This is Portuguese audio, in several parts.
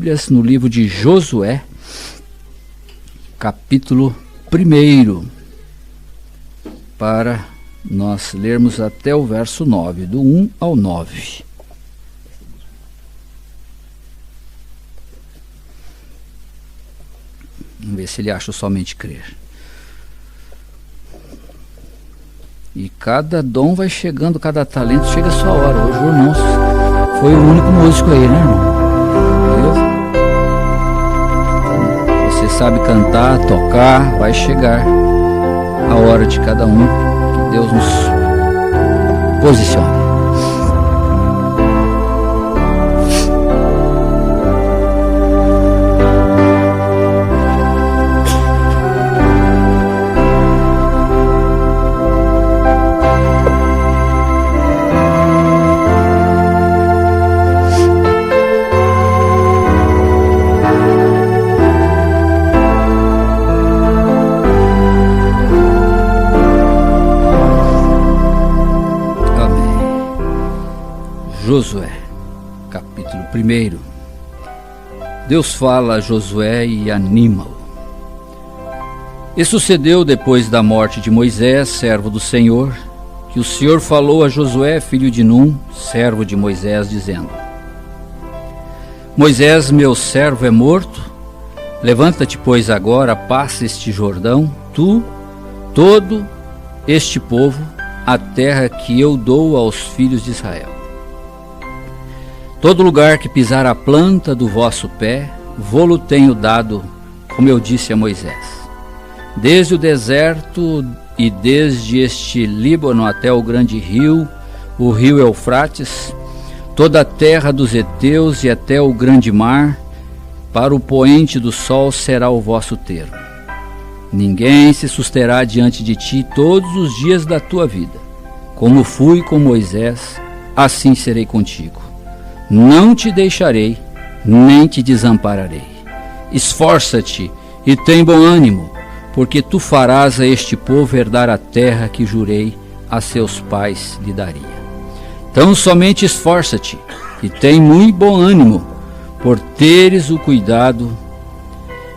Bíblias no livro de Josué, capítulo 1, para nós lermos até o verso 9, do 1 ao 9. Vamos ver se ele acha somente crer. E cada dom vai chegando, cada talento chega a sua hora. Hoje o irmão foi o único músico aí, né, irmão? Você sabe cantar, tocar, vai chegar a hora de cada um, que Deus nos posicione. Josué, capítulo 1. Deus fala a Josué e anima-o. E sucedeu depois da morte de Moisés, servo do Senhor, que o Senhor falou a Josué, filho de Num, servo de Moisés, dizendo: Moisés, meu servo, é morto. Levanta-te, pois, agora, passa este Jordão, tu, todo este povo, a terra que eu dou aos filhos de Israel. Todo lugar que pisar a planta do vosso pé, vô-lo tenho dado, como eu disse a Moisés. Desde o deserto e desde este Líbano até o grande rio, o rio Eufrates, toda a terra dos heteus e até o grande mar, para o poente do sol será o vosso termo. Ninguém se susterá diante de ti todos os dias da tua vida. Como fui com Moisés, assim serei contigo. Não te deixarei, nem te desampararei. Esforça-te e tem bom ânimo, porque tu farás a este povo herdar a terra que jurei a seus pais lhe daria. Então somente esforça-te e tem muito bom ânimo, por teres o cuidado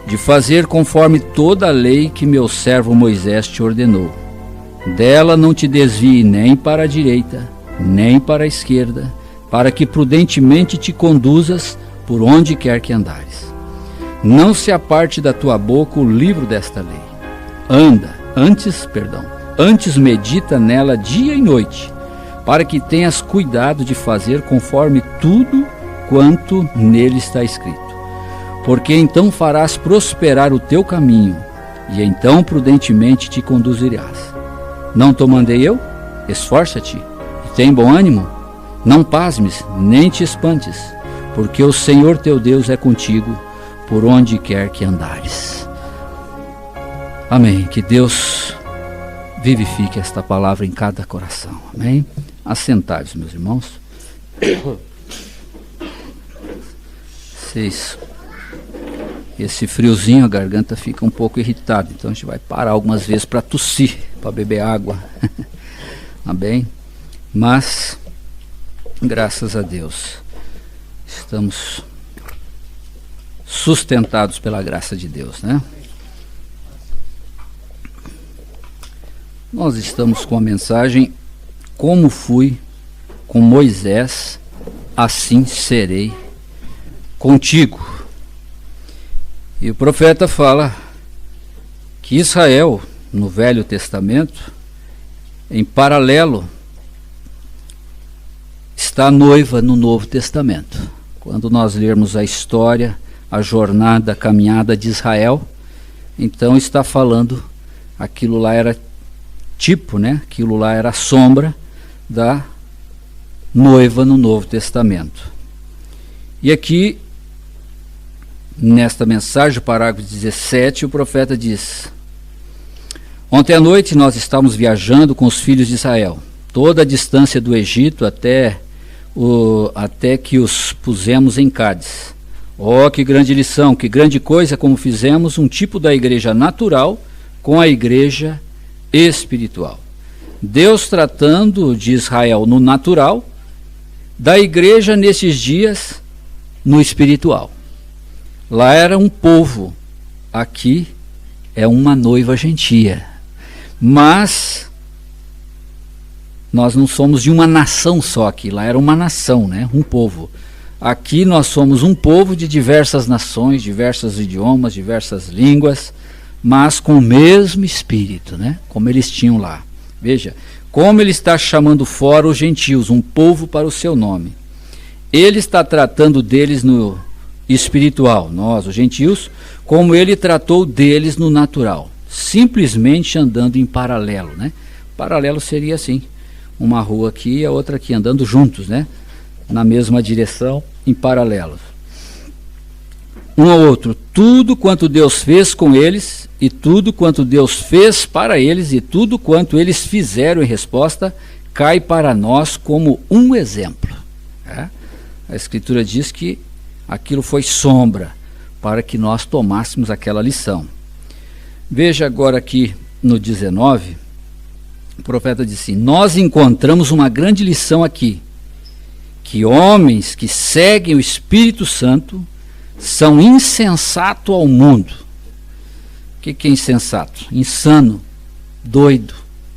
de fazer conforme toda a lei que meu servo Moisés te ordenou. Dela não te desvie nem para a direita, nem para a esquerda, para que prudentemente te conduzas por onde quer que andares. Não se aparte da tua boca o livro desta lei. Antes medita nela dia e noite, para que tenhas cuidado de fazer conforme tudo quanto nele está escrito. Porque então farás prosperar o teu caminho, e então prudentemente te conduzirás. Não te mandei eu? Esforça-te e tem bom ânimo. Não pasmes, nem te espantes, porque o Senhor teu Deus é contigo, por onde quer que andares. Amém. Que Deus vivifique esta palavra em cada coração. Amém. Assentados, meus irmãos. Esse friozinho, a garganta fica um pouco irritada, então a gente vai parar algumas vezes para tossir, para beber água. Amém. Mas graças a Deus, estamos sustentados pela graça de Deus, né? Nós estamos com a mensagem: como fui com Moisés, assim serei contigo. E o profeta fala que Israel, no Velho Testamento, em paralelo, está noiva no Novo Testamento. Quando nós lermos a história, a jornada, a caminhada de Israel, então está falando, aquilo lá era tipo, né? Aquilo lá era a sombra da noiva no Novo Testamento. E aqui, nesta mensagem, parágrafo 17, o profeta diz: Ontem à noite nós estávamos viajando com os filhos de Israel, toda a distância do Egito até que os pusemos em Cádiz. Oh, que grande lição, que grande coisa como fizemos um tipo da igreja natural com a igreja espiritual. Deus tratando de Israel no natural, da igreja nesses dias no espiritual. Lá era um povo, aqui é uma noiva gentia. Mas nós não somos de uma nação só aqui, lá era uma nação, né? Um povo. Aqui nós somos um povo de diversas nações, diversos idiomas, diversas línguas, mas com o mesmo espírito, né? Como eles tinham lá. Veja, como ele está chamando fora os gentios, um povo para o seu nome. Ele está tratando deles no espiritual, nós, os gentios, como ele tratou deles no natural, simplesmente andando em paralelo, né? Paralelo seria assim, uma rua aqui e a outra aqui, andando juntos, né? Na mesma direção, em paralelos. Um ao outro, tudo quanto Deus fez com eles, e tudo quanto Deus fez para eles, e tudo quanto eles fizeram em resposta, cai para nós como um exemplo. A Escritura diz que aquilo foi sombra, para que nós tomássemos aquela lição. Veja agora aqui no 19, o profeta diz assim: nós encontramos uma grande lição aqui, que homens que seguem o Espírito Santo são insensatos ao mundo. O que é insensato? Insano, doido,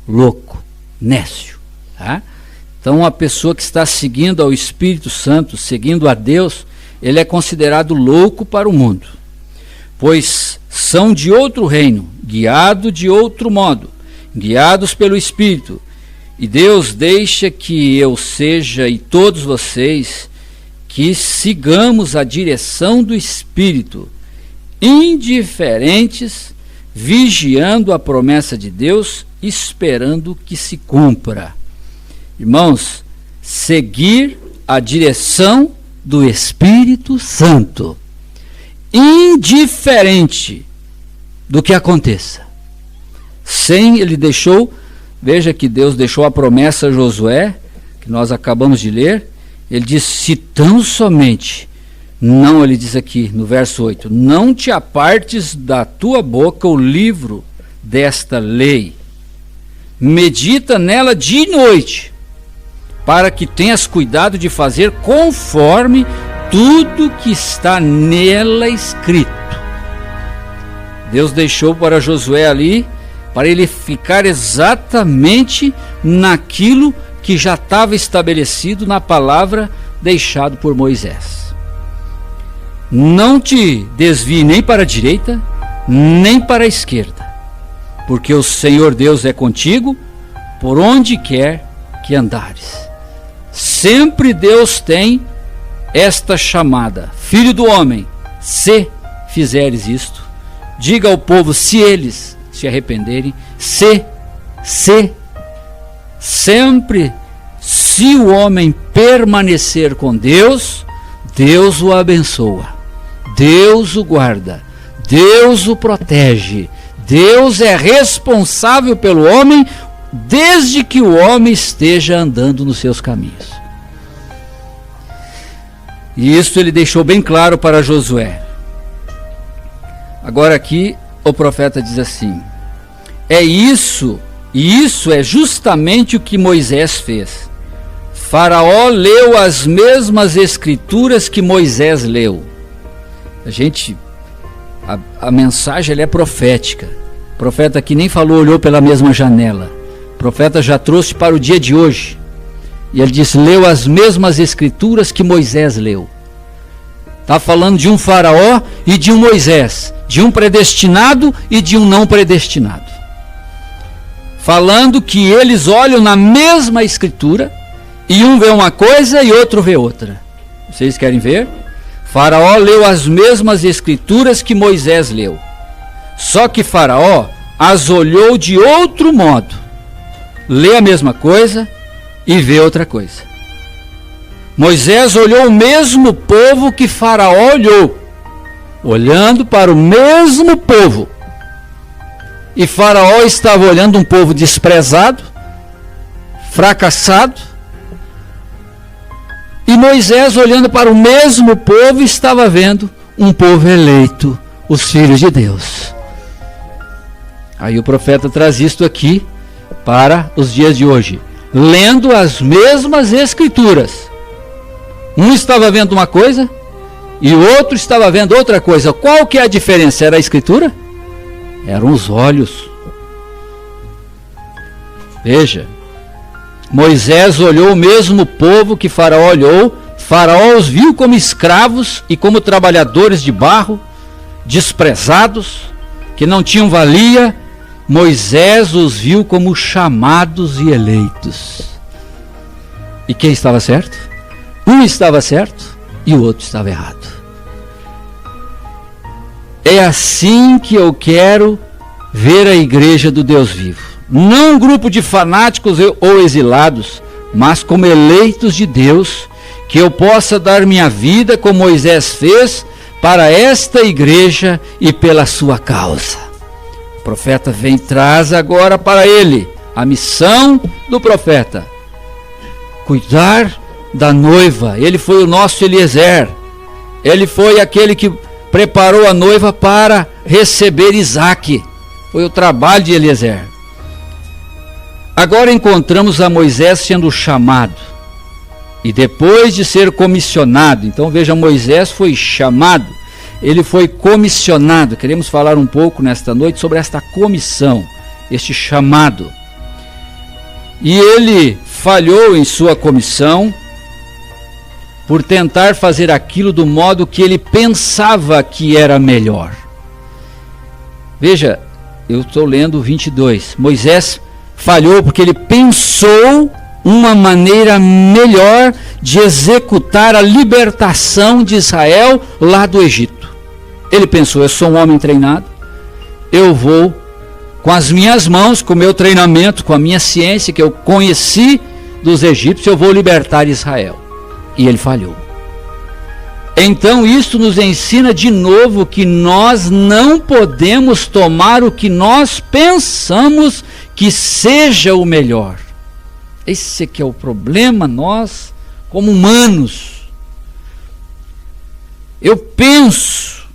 louco, nécio. Tá? Então, a pessoa que está seguindo ao Espírito Santo, seguindo a Deus, ele é considerado louco para o mundo, pois são de outro reino, guiados de outro modo, guiados pelo Espírito. E Deus deixa que eu seja e todos vocês que sigamos a direção do Espírito, indiferentes, vigiando a promessa de Deus, esperando que se cumpra. Irmãos, seguir a direção do Espírito Santo, indiferente do que aconteça. Ele deixou, veja que Deus deixou a promessa a Josué, que nós acabamos de ler. Ele diz: se tão somente, não, ele diz aqui no verso 8, não te apartes da tua boca o livro desta lei, medita nela dia e noite, para que tenhas cuidado de fazer conforme tudo que está nela escrito. Deus deixou para Josué ali, para ele ficar exatamente naquilo que já estava estabelecido na palavra deixado por Moisés. Não te desvie nem para a direita, nem para a esquerda, porque o Senhor Deus é contigo, por onde quer que andares. Sempre Deus tem esta chamada: filho do homem, se fizeres isto, diga ao povo, se eles se arrependerem, sempre, se o homem permanecer com Deus, Deus o abençoa, Deus o guarda, Deus o protege, Deus é responsável pelo homem, desde que o homem esteja andando nos seus caminhos. E isso ele deixou bem claro para Josué. Agora aqui o profeta diz assim: é isso, e isso é justamente o que Moisés fez. Faraó leu as mesmas escrituras que Moisés leu. A mensagem ela é profética. O profeta aqui nem falou, olhou pela mesma janela. O profeta já trouxe para o dia de hoje. E ele disse, leu as mesmas escrituras que Moisés leu. Está falando de um faraó e de um Moisés, de um predestinado e de um não predestinado. Falando que eles olham na mesma escritura e um vê uma coisa e outro vê outra. Vocês querem ver? Faraó leu as mesmas escrituras que Moisés leu. Só que Faraó as olhou de outro modo. Lê a mesma coisa e vê outra coisa. Moisés olhou o mesmo povo que Faraó olhou, olhando para o mesmo povo. E Faraó estava olhando um povo desprezado, fracassado. E Moisés, olhando para o mesmo povo, estava vendo um povo eleito, os filhos de Deus. Aí o profeta traz isto aqui para os dias de hoje, lendo as mesmas escrituras. Um estava vendo uma coisa e o outro estava vendo outra coisa. Qual que é a diferença? Era a escritura? Eram os olhos. Veja, Moisés olhou o mesmo povo que Faraó olhou. Faraó os viu como escravos e como trabalhadores de barro, desprezados, que não tinham valia. Moisés os viu como chamados e eleitos. E quem estava certo? Um estava certo e o outro estava errado. É assim que eu quero ver a igreja do Deus vivo. Não um grupo de fanáticos ou exilados, mas como eleitos de Deus, que eu possa dar minha vida, como Moisés fez, para esta igreja e pela sua causa. O profeta vem e traz agora para ele a missão do profeta: cuidar da noiva. Ele foi o nosso Eliezer. Ele foi aquele que preparou a noiva para receber Isaque. Foi o trabalho de Eliezer. Agora encontramos a Moisés sendo chamado. E depois de ser comissionado, então veja, Moisés foi chamado, ele foi comissionado. Queremos falar um pouco nesta noite sobre esta comissão, este chamado. E ele falhou em sua comissão por tentar fazer aquilo do modo que ele pensava que era melhor. Veja, eu estou lendo o 22. Moisés falhou porque ele pensou uma maneira melhor de executar a libertação de Israel lá do Egito. Ele pensou: eu sou um homem treinado, eu vou com as minhas mãos, com o meu treinamento, com a minha ciência que eu conheci dos egípcios, eu vou libertar Israel. E ele falhou. Então isso nos ensina de novo que nós não podemos tomar o que nós pensamos que seja o melhor. Esse que é o problema, nós como humanos. Eu penso,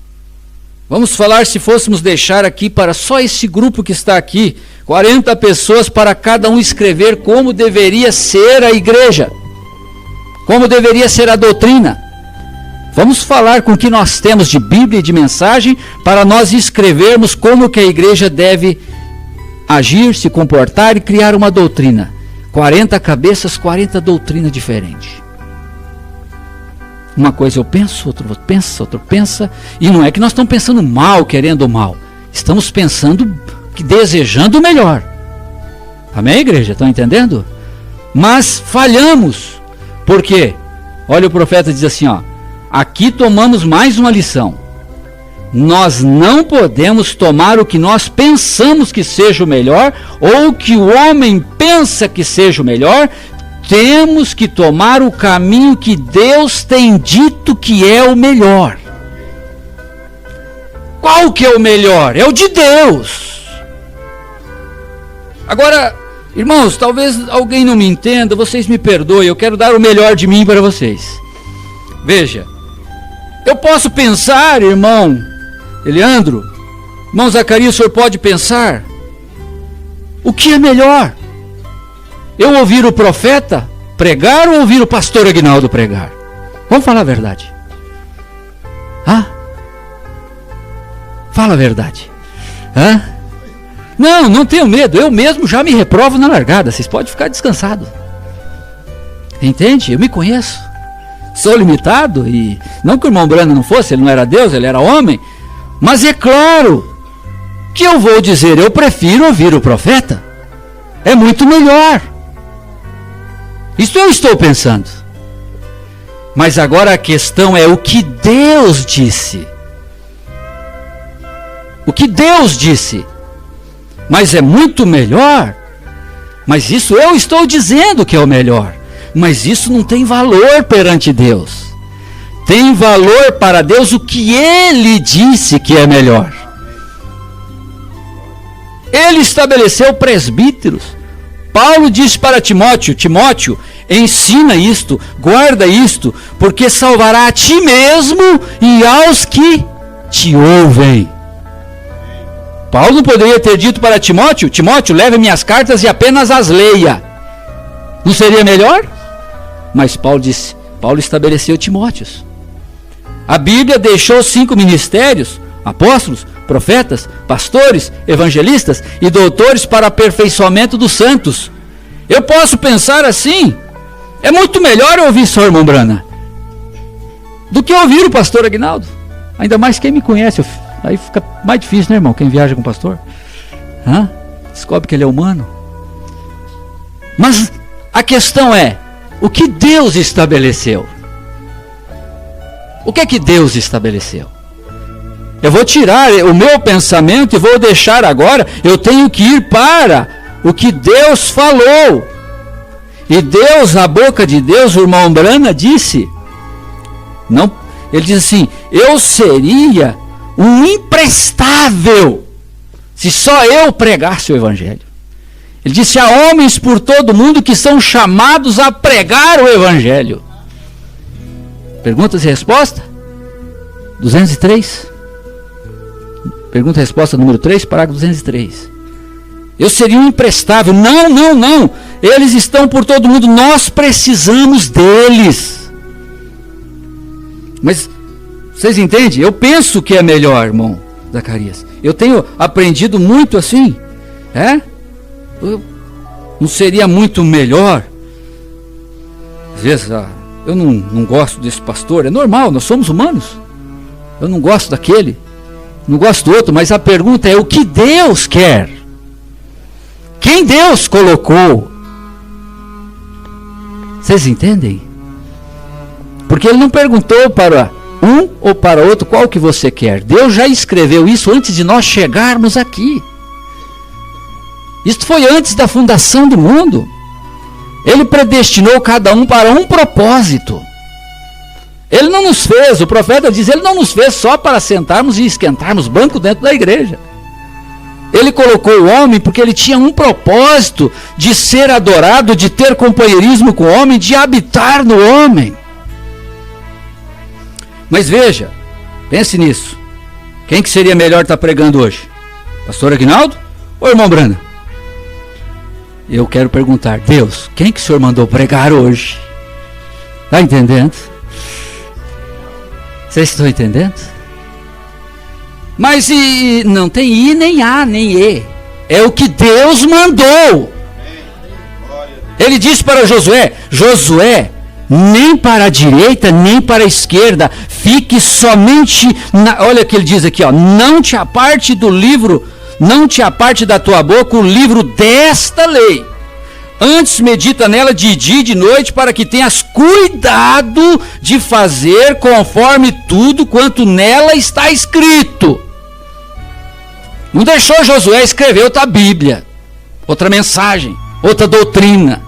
vamos falar, se fôssemos deixar aqui para só esse grupo que está aqui, 40 pessoas para cada um escrever como deveria ser a igreja, como deveria ser a doutrina. Vamos falar com o que nós temos de Bíblia e de mensagem para nós escrevermos como que a igreja deve agir, se comportar e criar uma doutrina. 40 cabeças, 40 doutrinas diferentes. Uma coisa eu penso, outro pensa, e não é que nós estamos pensando mal, querendo o mal. Estamos pensando, desejando o melhor. Amém, igreja? Estão entendendo? Mas falhamos. Por quê? Olha, o profeta diz assim, ó: aqui tomamos mais uma lição. Nós não podemos tomar o que nós pensamos que seja o melhor, ou o que o homem pensa que seja o melhor. Temos que tomar o caminho que Deus tem dito que é o melhor. Qual que é o melhor? É o de Deus. Agora, irmãos, talvez alguém não me entenda, vocês me perdoem, eu quero dar o melhor de mim para vocês. Veja, eu posso pensar, irmão Eliandro, irmão Zacarias, o senhor pode pensar o que é melhor? Eu ouvir o profeta pregar ou ouvir o pastor Aguinaldo pregar? Vamos falar a verdade. Fala a verdade. Não tenho medo, eu mesmo já me reprovo na largada, vocês podem ficar descansados. Entende? Eu me conheço. Sou limitado, e não que o irmão Brando não fosse, ele não era Deus, ele era homem. Mas é claro que eu vou dizer, eu prefiro ouvir o profeta. É muito melhor. Isso eu estou pensando. Mas agora a questão é o que Deus disse. O que Deus disse. Mas é muito melhor. Mas isso eu estou dizendo que é o melhor. Mas isso não tem valor perante Deus. Tem valor para Deus o que Ele disse que é melhor. Ele estabeleceu presbíteros. Paulo disse para Timóteo: Timóteo, ensina isto, guarda isto, porque salvará a ti mesmo e aos que te ouvem. Paulo não poderia ter dito para Timóteo: Timóteo, leve minhas cartas e apenas as leia. Não seria melhor? Mas Paulo estabeleceu Timóteos. A Bíblia deixou 5 ministérios: apóstolos, profetas, pastores, evangelistas e doutores para aperfeiçoamento dos santos. Eu posso pensar assim: é muito melhor eu ouvir só o irmão Brana do que ouvir o pastor Aguinaldo. Ainda mais quem me conhece. Aí fica mais difícil, né, irmão? Quem viaja com o pastor descobre que ele é humano. Mas a questão é: o que Deus estabeleceu? O que é que Deus estabeleceu? Eu vou tirar o meu pensamento e vou deixar agora, eu tenho que ir para o que Deus falou. E Deus, a boca de Deus, o irmão Brana disse, não, ele diz assim: eu seria um imprestável se só eu pregasse o evangelho. Ele disse: há homens por todo mundo que são chamados a pregar o evangelho. Perguntas e resposta? 203. Pergunta e resposta número 3, parágrafo 203. Eu seria um imprestável. Não. Eles estão por todo mundo. Nós precisamos deles. Mas, vocês entendem? Eu penso que é melhor, irmão Zacarias. Eu tenho aprendido muito assim. Não seria muito melhor? Às vezes, eu não gosto desse pastor. É normal, nós somos humanos. Eu não gosto daquele, não gosto do outro. Mas a pergunta é: o que Deus quer? Quem Deus colocou? Vocês entendem? Porque ele não perguntou para um ou para outro qual que você quer. Deus já escreveu isso antes de nós chegarmos aqui. Isso foi antes da fundação do mundo. Ele predestinou cada um para um propósito. Ele não nos fez, o profeta diz, ele não nos fez só para sentarmos e esquentarmos banco dentro da igreja. Ele colocou o homem porque ele tinha um propósito de ser adorado, de ter companheirismo com o homem, de habitar no homem. Mas veja, pense nisso. Quem que seria melhor estar pregando hoje? Pastor Aguinaldo ou irmão Brana? Eu quero perguntar: Deus, quem que o senhor mandou pregar hoje? Está entendendo? Vocês estão entendendo? Mas não tem I, nem A, nem E. É o que Deus mandou. Ele disse para Josué: Josué, nem para a direita, nem para a esquerda, fique somente olha o que ele diz aqui, não te aparte do livro, não te aparte da tua boca o livro desta lei. Antes medita nela de dia e de noite, para que tenhas cuidado de fazer conforme tudo quanto nela está escrito. Não deixou Josué escrever outra Bíblia, outra mensagem, outra doutrina.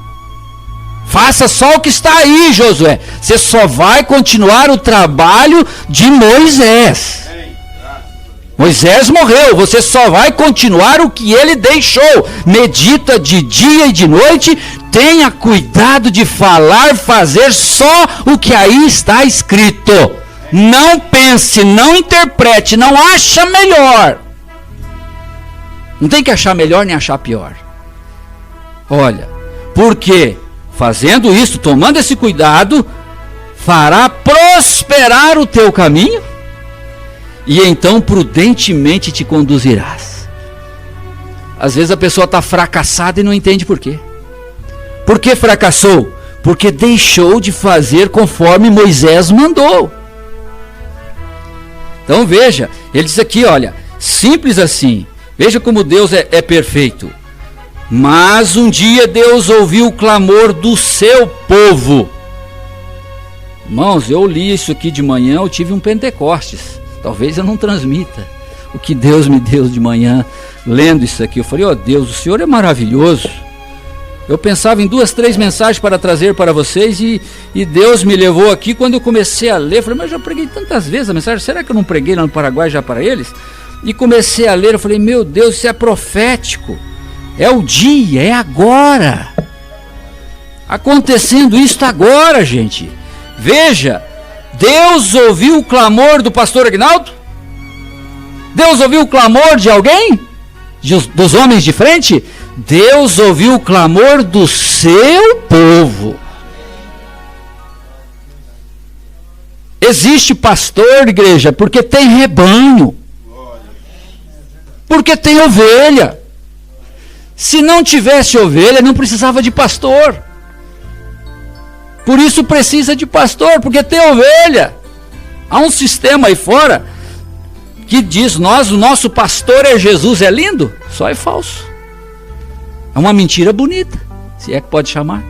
Faça só o que está aí, Josué. Você só vai continuar o trabalho de Moisés. Moisés morreu, você só vai continuar o que ele deixou. Medita de dia e de noite, tenha cuidado de falar, fazer só o que aí está escrito. Não pense, não interprete, não acha melhor. Não tem que achar melhor nem achar pior. Olha, porque fazendo isso, tomando esse cuidado, fará prosperar o teu caminho, e então prudentemente te conduzirás. Às vezes a pessoa está fracassada e não entende por quê. Por que fracassou? Porque deixou de fazer conforme Moisés mandou. Então veja, ele diz aqui, olha, simples assim. Veja como Deus é perfeito. Mas um dia Deus ouviu o clamor do seu povo. Irmãos, eu li isso aqui de manhã, eu tive um Pentecostes. Talvez eu não transmita o que Deus me deu de manhã lendo isso aqui. Eu falei: ó Deus, o Senhor é maravilhoso. Eu pensava em 2, 3 mensagens para trazer para vocês e Deus me levou aqui. Quando eu comecei a ler, eu falei: mas eu já preguei tantas vezes a mensagem, será que eu não preguei lá no Paraguai já para eles? E comecei a ler, eu falei: meu Deus, isso é profético. É o dia, é agora. Acontecendo isso agora, gente. Veja, Deus ouviu o clamor do pastor Aguinaldo? Deus ouviu o clamor de alguém? Dos homens de frente? Deus ouviu o clamor do seu povo. Existe pastor, igreja, porque tem rebanho. Porque tem ovelha. Se não tivesse ovelha, não precisava de pastor. Por isso precisa de pastor, porque tem ovelha. Há um sistema aí fora que diz, o nosso pastor é Jesus. É lindo? Só é falso. É uma mentira bonita, se é que pode chamar.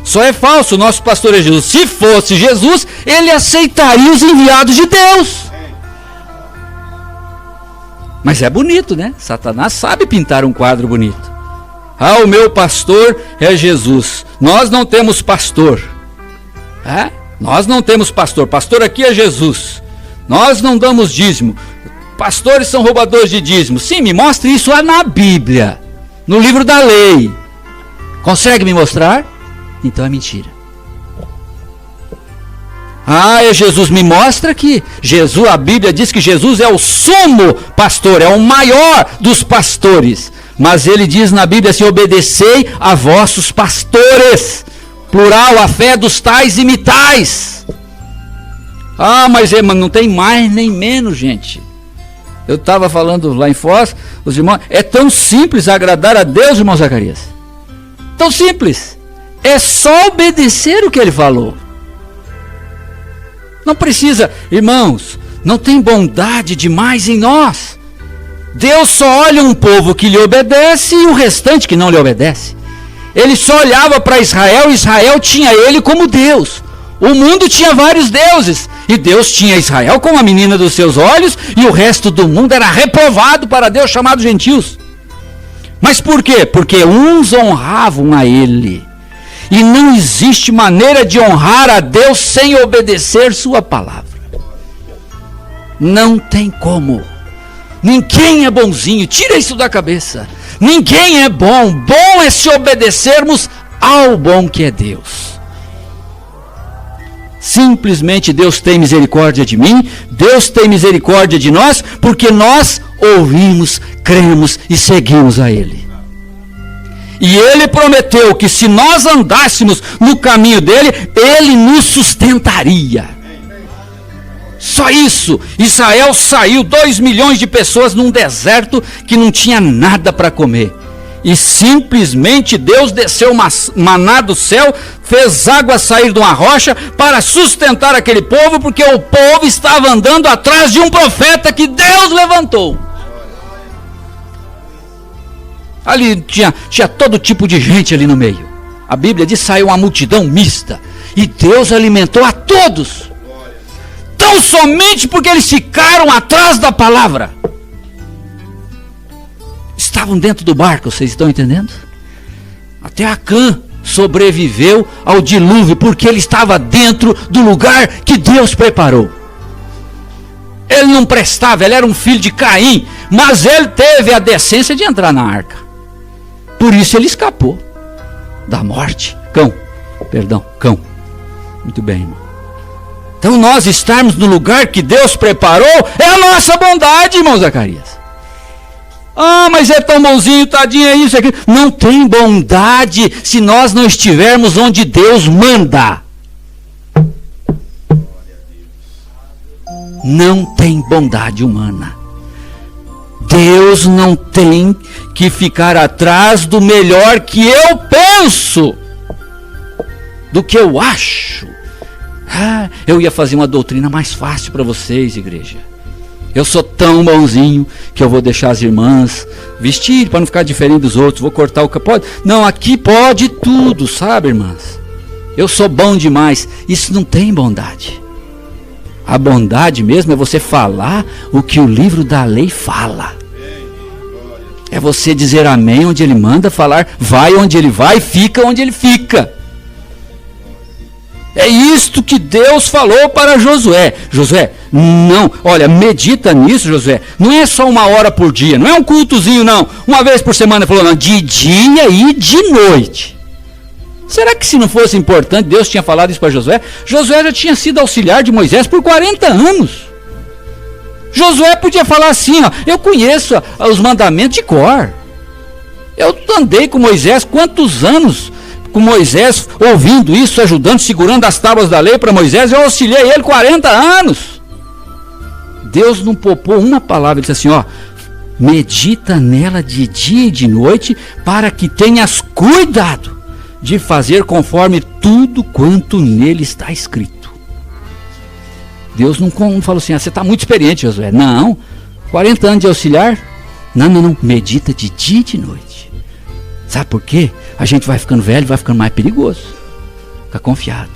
Só é falso, o nosso pastor é Jesus. Se fosse Jesus, ele aceitaria os enviados de Deus. Mas é bonito, né? Satanás sabe pintar um quadro bonito. O meu pastor é Jesus. Nós não temos pastor. Nós não temos pastor. Pastor aqui é Jesus. Nós não damos dízimo. Pastores são roubadores de dízimo. Sim, me mostre isso lá na Bíblia, no livro da lei. Consegue me mostrar? Então é mentira. É Jesus. Me mostra que Jesus, a Bíblia diz que Jesus é o sumo pastor, é o maior dos pastores. Mas ele diz na Bíblia assim: obedecei a vossos pastores. Plural, a fé dos tais e mitais. Mas não tem mais nem menos, gente. Eu estava falando lá em Foz, os irmãos, é tão simples agradar a Deus, irmão Zacarias. Tão simples. É só obedecer o que ele falou. Não precisa, irmãos, não tem bondade demais em nós. Deus só olha um povo que lhe obedece e o restante que não lhe obedece. Ele só olhava para Israel, e Israel tinha ele como Deus. O mundo tinha vários deuses, e Deus tinha Israel como a menina dos seus olhos, e o resto do mundo era reprovado para Deus, chamados gentios. Mas por quê? Porque uns honravam a ele. E não existe maneira de honrar a Deus sem obedecer sua palavra. Não tem como. Ninguém é bonzinho, tira isso da cabeça. Ninguém é bom. Bom é se obedecermos ao bom que é Deus. Simplesmente Deus tem misericórdia de mim, Deus tem misericórdia de nós, porque nós ouvimos, cremos e seguimos a Ele. E Ele prometeu que se nós andássemos no caminho dEle, Ele nos sustentaria. Só isso. Israel saiu, 2 milhões de pessoas num deserto que não tinha nada para comer. E simplesmente Deus desceu maná do céu, fez água sair de uma rocha para sustentar aquele povo, porque o povo estava andando atrás de um profeta que Deus levantou. Ali tinha todo tipo de gente ali no meio. A Bíblia diz que saiu uma multidão mista. E Deus alimentou a todos. Tão somente porque eles ficaram atrás da palavra. Estavam dentro do barco, vocês estão entendendo? Até Acã sobreviveu ao dilúvio, porque ele estava dentro do lugar que Deus preparou. Ele não prestava, ele era um filho de Caim, mas ele teve a decência de entrar na arca. Por isso ele escapou da morte. Cão. Muito bem, irmão. Então nós estarmos no lugar que Deus preparou é a nossa bondade, irmão Zacarias. Mas é tão bonzinho, tadinho, é isso, é aquilo. Não tem bondade se nós não estivermos onde Deus manda. Não tem bondade humana. Deus não tem que ficar atrás do melhor que eu penso, do que eu acho. Eu ia fazer uma doutrina mais fácil para vocês, igreja. Eu sou tão bonzinho que eu vou deixar as irmãs vestir para não ficar diferente dos outros. Vou cortar o cabelo. Não, aqui pode tudo, sabe, irmãs? Eu sou bom demais. Isso não tem bondade. A bondade mesmo é você falar o que o livro da lei fala. É você dizer amém onde ele manda, falar vai onde ele vai, fica onde ele fica. É isto que Deus falou para Josué. Josué, não, olha, medita nisso, Josué. Não é só 1 hora por dia, não é um cultozinho, não. Uma vez por semana, ele falou, não, de dia e de noite. Será que se não fosse importante, Deus tinha falado isso para Josué? Josué já tinha sido auxiliar de Moisés por 40 anos. Josué podia falar assim, eu conheço os mandamentos de cor. Eu andei com Moisés quantos anos? com Moisés, ouvindo isso, ajudando, segurando as tábuas da lei para Moisés. Eu auxiliei ele 40 anos. Deus não poupou uma palavra. Ele disse assim, ó, medita nela de dia e de noite, para que tenhas cuidado de fazer conforme tudo quanto nele está escrito. Deus não falou assim, você está muito experiente, Josué. Não, 40 anos de auxiliar. Não, medita de dia e de noite. Sabe por quê? A gente vai ficando velho, vai ficando mais perigoso. Fica confiado.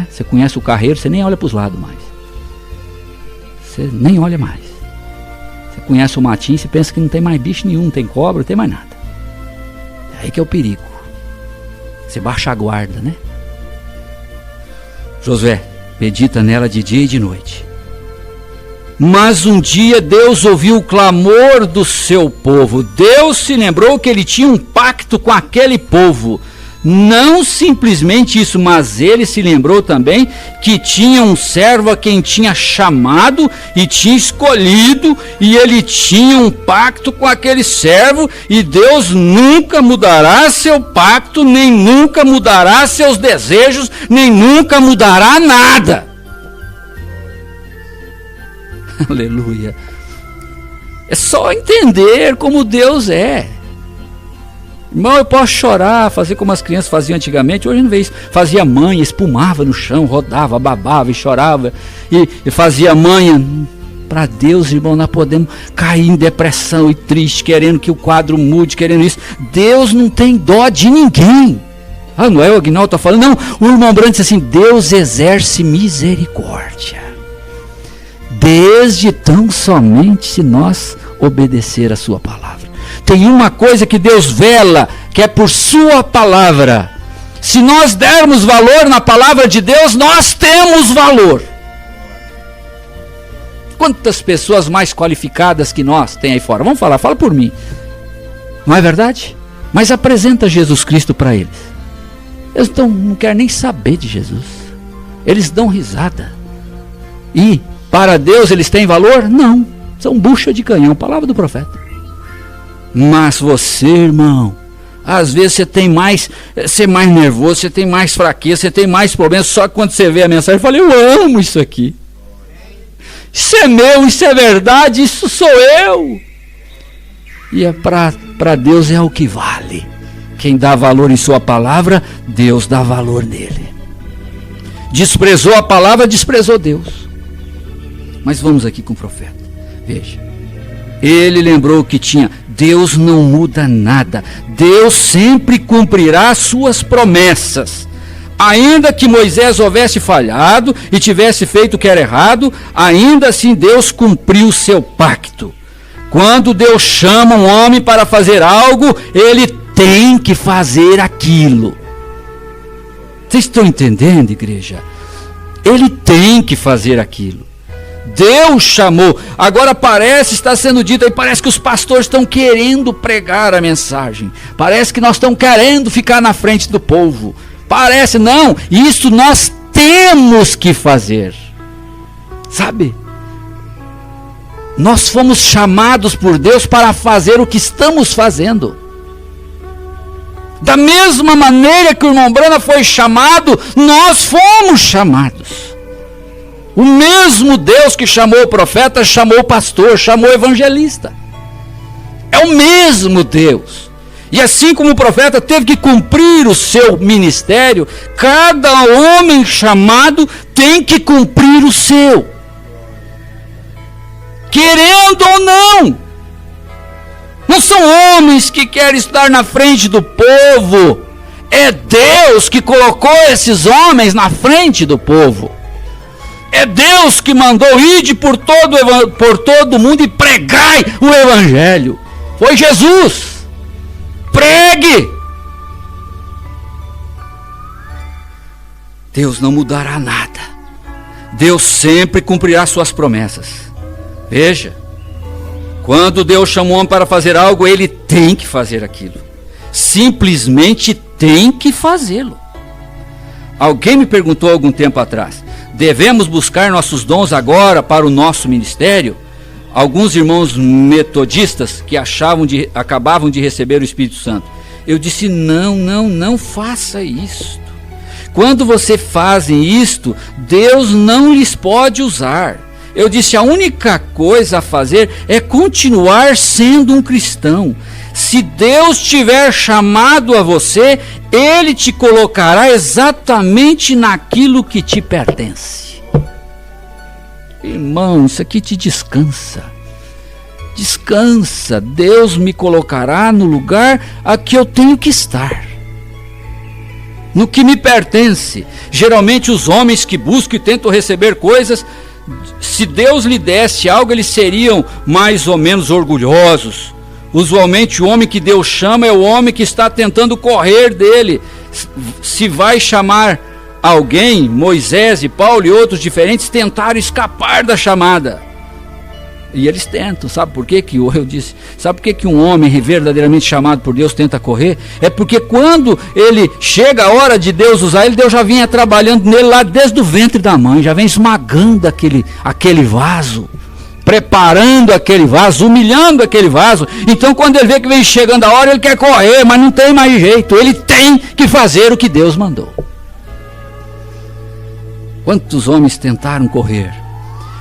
Você conhece o carreiro, você nem olha para os lados mais. Você nem olha mais. Você conhece o matinho, você pensa que não tem mais bicho nenhum, não tem cobra, não tem mais nada. É aí que é o perigo. Você baixa a guarda, né? Josué, medita nela de dia e de noite. Mas um dia Deus ouviu o clamor do seu povo. Deus se lembrou que ele tinha um pacto com aquele povo. Não simplesmente isso, mas ele se lembrou também que tinha um servo a quem tinha chamado e tinha escolhido, e ele tinha um pacto com aquele servo, e Deus nunca mudará seu pacto, nem nunca mudará seus desejos, nem nunca mudará nada. Aleluia. É só entender como Deus é. Irmão, eu posso chorar, fazer como as crianças faziam antigamente. Hoje não vê isso. Fazia manha, espumava no chão, rodava, babava e chorava. E fazia manha. Para Deus, irmão, nós podemos cair em depressão e triste, querendo que o quadro mude, querendo isso. Deus não tem dó de ninguém. Não é o Aguinaldo está falando. Não, o irmão Branco disse assim, Deus exerce misericórdia. Desde tão somente se nós obedecer a sua palavra. Tem uma coisa que Deus vela, que é por sua palavra. Se nós dermos valor na palavra de Deus, nós temos valor. Quantas pessoas mais qualificadas que nós tem aí fora? Vamos falar, fala por mim. Não é verdade? Mas apresenta Jesus Cristo para eles. Eles não querem nem saber de Jesus. Eles dão risada. E para Deus eles têm valor? Não. São bucha de canhão, palavra do profeta. Mas você, irmão, às vezes você tem mais nervoso, você tem mais fraqueza, você tem mais problemas, só que quando você vê a mensagem, eu falei, eu amo isso aqui. Isso é meu, isso é verdade, isso sou eu. E para Deus é o que vale. Quem dá valor em sua palavra, Deus dá valor nele. Desprezou a palavra, desprezou Deus. Mas vamos aqui com o profeta. Veja. Ele lembrou que tinha. Deus não muda nada. Deus sempre cumprirá suas promessas. Ainda que Moisés houvesse falhado e tivesse feito o que era errado, ainda assim Deus cumpriu o seu pacto. Quando Deus chama um homem para fazer algo, ele tem que fazer aquilo. Vocês estão entendendo, igreja? Ele tem que fazer aquilo. Deus chamou. Agora está sendo dito aí, parece que os pastores estão querendo pregar a mensagem. Parece que nós estamos querendo ficar na frente do povo. Parece, não, isso nós temos que fazer. Sabe? Nós fomos chamados por Deus para fazer o que estamos fazendo. Da mesma maneira que o irmão Brana foi chamado, nós fomos chamados. O mesmo Deus que chamou o profeta, chamou o pastor, chamou o evangelista. É o mesmo Deus. E assim como o profeta teve que cumprir o seu ministério, cada homem chamado tem que cumprir o seu. Querendo ou não. Não são homens que querem estar na frente do povo. É Deus que colocou esses homens na frente do povo. É Deus que mandou ir por todo mundo e pregai o evangelho. Foi Jesus. Pregue. Deus não mudará nada. Deus sempre cumprirá suas promessas. Veja, quando Deus chamou um homem para fazer algo, ele tem que fazer aquilo. Simplesmente tem que fazê-lo. Alguém me perguntou há algum tempo atrás, devemos buscar nossos dons agora para o nosso ministério? Alguns irmãos metodistas que acabavam de receber o Espírito Santo. Eu disse, não faça isto. Quando você fazem isto, Deus não lhes pode usar. Eu disse, a única coisa a fazer é continuar sendo um cristão. Se Deus tiver chamado a você, Ele te colocará exatamente naquilo que te pertence. Irmão, isso aqui te descansa. Descansa, Deus me colocará no lugar a que eu tenho que estar, no que me pertence. Geralmente os homens que buscam e tentam receber coisas, se Deus lhe desse algo, eles seriam mais ou menos orgulhosos. Usualmente o homem que Deus chama é o homem que está tentando correr dele. Se vai chamar alguém, Moisés e Paulo e outros diferentes tentaram escapar da chamada. E eles tentam, sabe por quê? Eu disse, sabe por quê que um homem verdadeiramente chamado por Deus tenta correr? É porque quando ele chega a hora de Deus usar ele, Deus já vinha trabalhando nele lá desde o ventre da mãe, já vem esmagando aquele vaso, preparando aquele vaso, humilhando aquele vaso. Então quando ele vê que vem chegando a hora, ele quer correr, mas não tem mais jeito, ele tem que fazer o que Deus mandou. Quantos homens tentaram correr?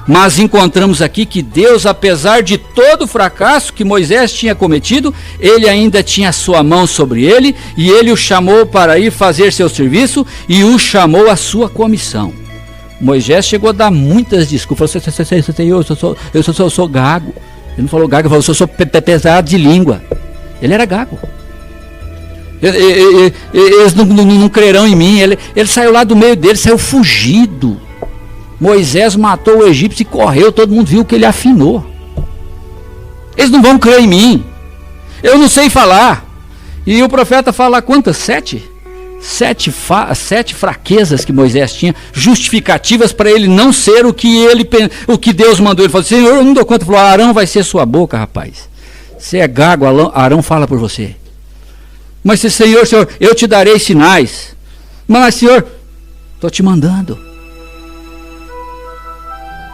Mas encontramos aqui que Deus, apesar de todo o fracasso que Moisés tinha cometido, ele ainda tinha a sua mão sobre ele, e ele o chamou para ir fazer seu serviço, e o chamou à sua comissão. Moisés chegou a dar muitas desculpas. Eu sou gago. Ele não falou gago, ele falou, eu sou pesado de língua. Ele era gago. Eles não crerão em mim. Ele saiu lá do meio deles, saiu fugido. Moisés matou o egípcio e correu, todo mundo viu que ele afinou. Eles não vão crer em mim. Eu não sei falar. E o profeta fala quantas? 7? 7 fraquezas que Moisés tinha, justificativas para ele não ser o que Deus mandou. Ele falou, Senhor, eu não dou conta. Ele falou, Arão vai ser sua boca, rapaz. Você é gago, Arão fala por você. Mas Senhor, eu te darei sinais. Mas Senhor, estou te mandando.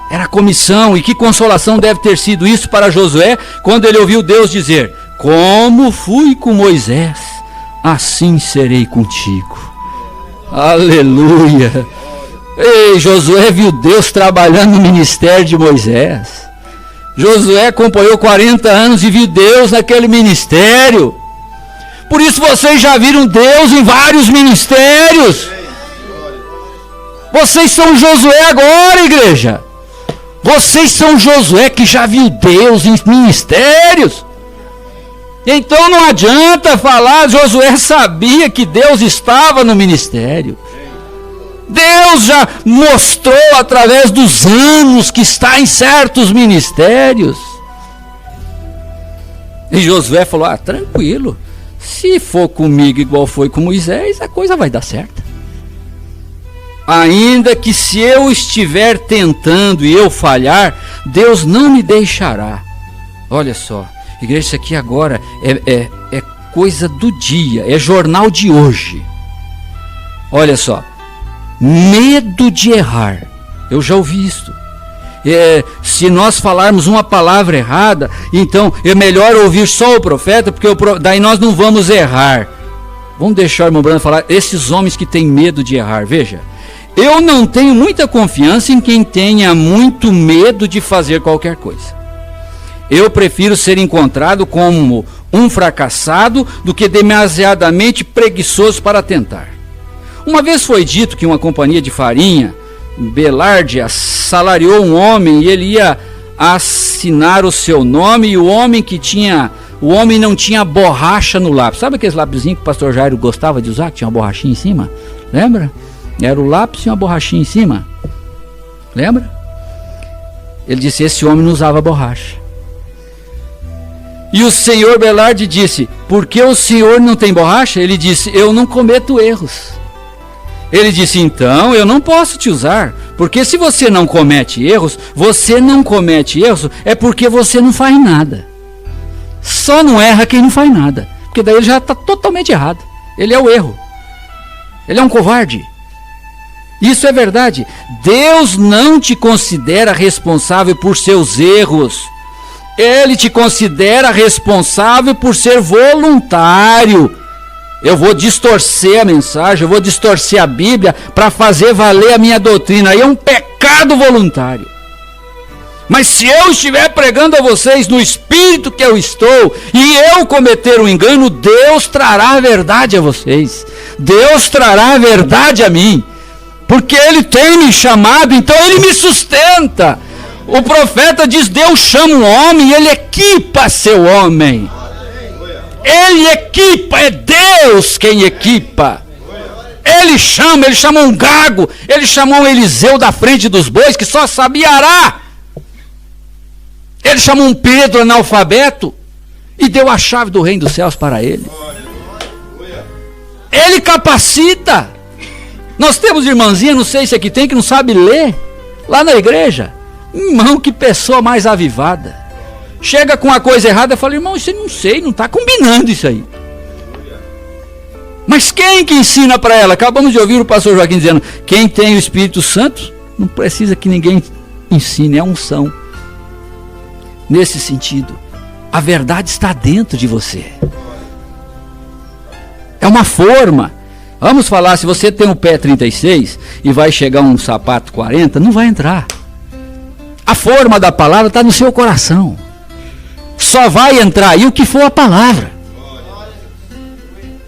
Era a comissão, e que consolação deve ter sido isso para Josué, quando ele ouviu Deus dizer, como fui com Moisés, assim serei contigo. Aleluia. Ei, Josué viu Deus trabalhando no ministério de Moisés. Josué acompanhou 40 anos e viu Deus naquele ministério. Por isso vocês já viram Deus em vários ministérios. Vocês são Josué agora, igreja. Vocês são Josué que já viu Deus em ministérios. Então não adianta falar, Josué sabia que Deus estava no ministério. Deus já mostrou através dos anos que está em certos ministérios. E Josué falou, tranquilo, se for comigo igual foi com Moisés, a coisa vai dar certo. Ainda que se eu estiver tentando e eu falhar, Deus não me deixará. Olha só, igreja, isso aqui agora é coisa do dia, é jornal de hoje. Olha só, medo de errar. Eu já ouvi isso. Se nós falarmos uma palavra errada, então é melhor ouvir só o profeta, porque daí nós não vamos errar. Vamos deixar o irmão Brando falar, esses homens que têm medo de errar, veja. Eu não tenho muita confiança em quem tenha muito medo de fazer qualquer coisa. Eu prefiro ser encontrado como um fracassado do que demasiadamente preguiçoso para tentar. Uma vez foi dito que uma companhia de farinha, Belard, assalariou um homem e ele ia assinar o seu nome, e o homem não tinha borracha no lápis. Sabe aqueles lápisinhos que o pastor Jairo gostava de usar, que tinha uma borrachinha em cima? Lembra? Era o lápis e uma borrachinha em cima. Lembra? Ele disse, esse homem não usava borracha. E o senhor Belard disse, por que o senhor não tem borracha? Ele disse, eu não cometo erros. Ele disse, então eu não posso te usar, porque se você não comete erros, é porque você não faz nada. Só não erra quem não faz nada, porque daí ele já está totalmente errado. Ele é o erro. Ele é um covarde. Isso é verdade. Deus não te considera responsável por seus erros. Ele te considera responsável por ser voluntário. Eu vou distorcer a mensagem, eu vou distorcer a Bíblia para fazer valer a minha doutrina. Aí é um pecado voluntário. Mas se eu estiver pregando a vocês no espírito que eu estou, e eu cometer um engano, Deus trará a verdade a vocês. Deus trará a verdade a mim. Porque Ele tem me chamado, então Ele me sustenta. O profeta diz, Deus chama um homem e Ele equipa seu homem. Ele equipa, é Deus quem equipa. Ele chamou um gago, Ele chamou um Eliseu da frente dos bois, que só sabia arar. Ele chamou um Pedro analfabeto e deu a chave do reino dos céus para ele. Ele capacita. Nós temos irmãzinha, não sei se aqui tem, que não sabe ler, lá na igreja. Irmão, que pessoa mais avivada. Chega com uma coisa errada e fala, irmão, isso eu não sei, não está combinando isso aí. Mas quem que ensina para ela? Acabamos de ouvir o pastor Joaquim dizendo, quem tem o Espírito Santo, não precisa que ninguém ensine, é unção. Nesse sentido, a verdade está dentro de você. É uma forma. Vamos falar, se você tem um pé 36 e vai chegar um sapato 40, não vai entrar. A forma da palavra está no seu coração. Só vai entrar aí o que for a palavra.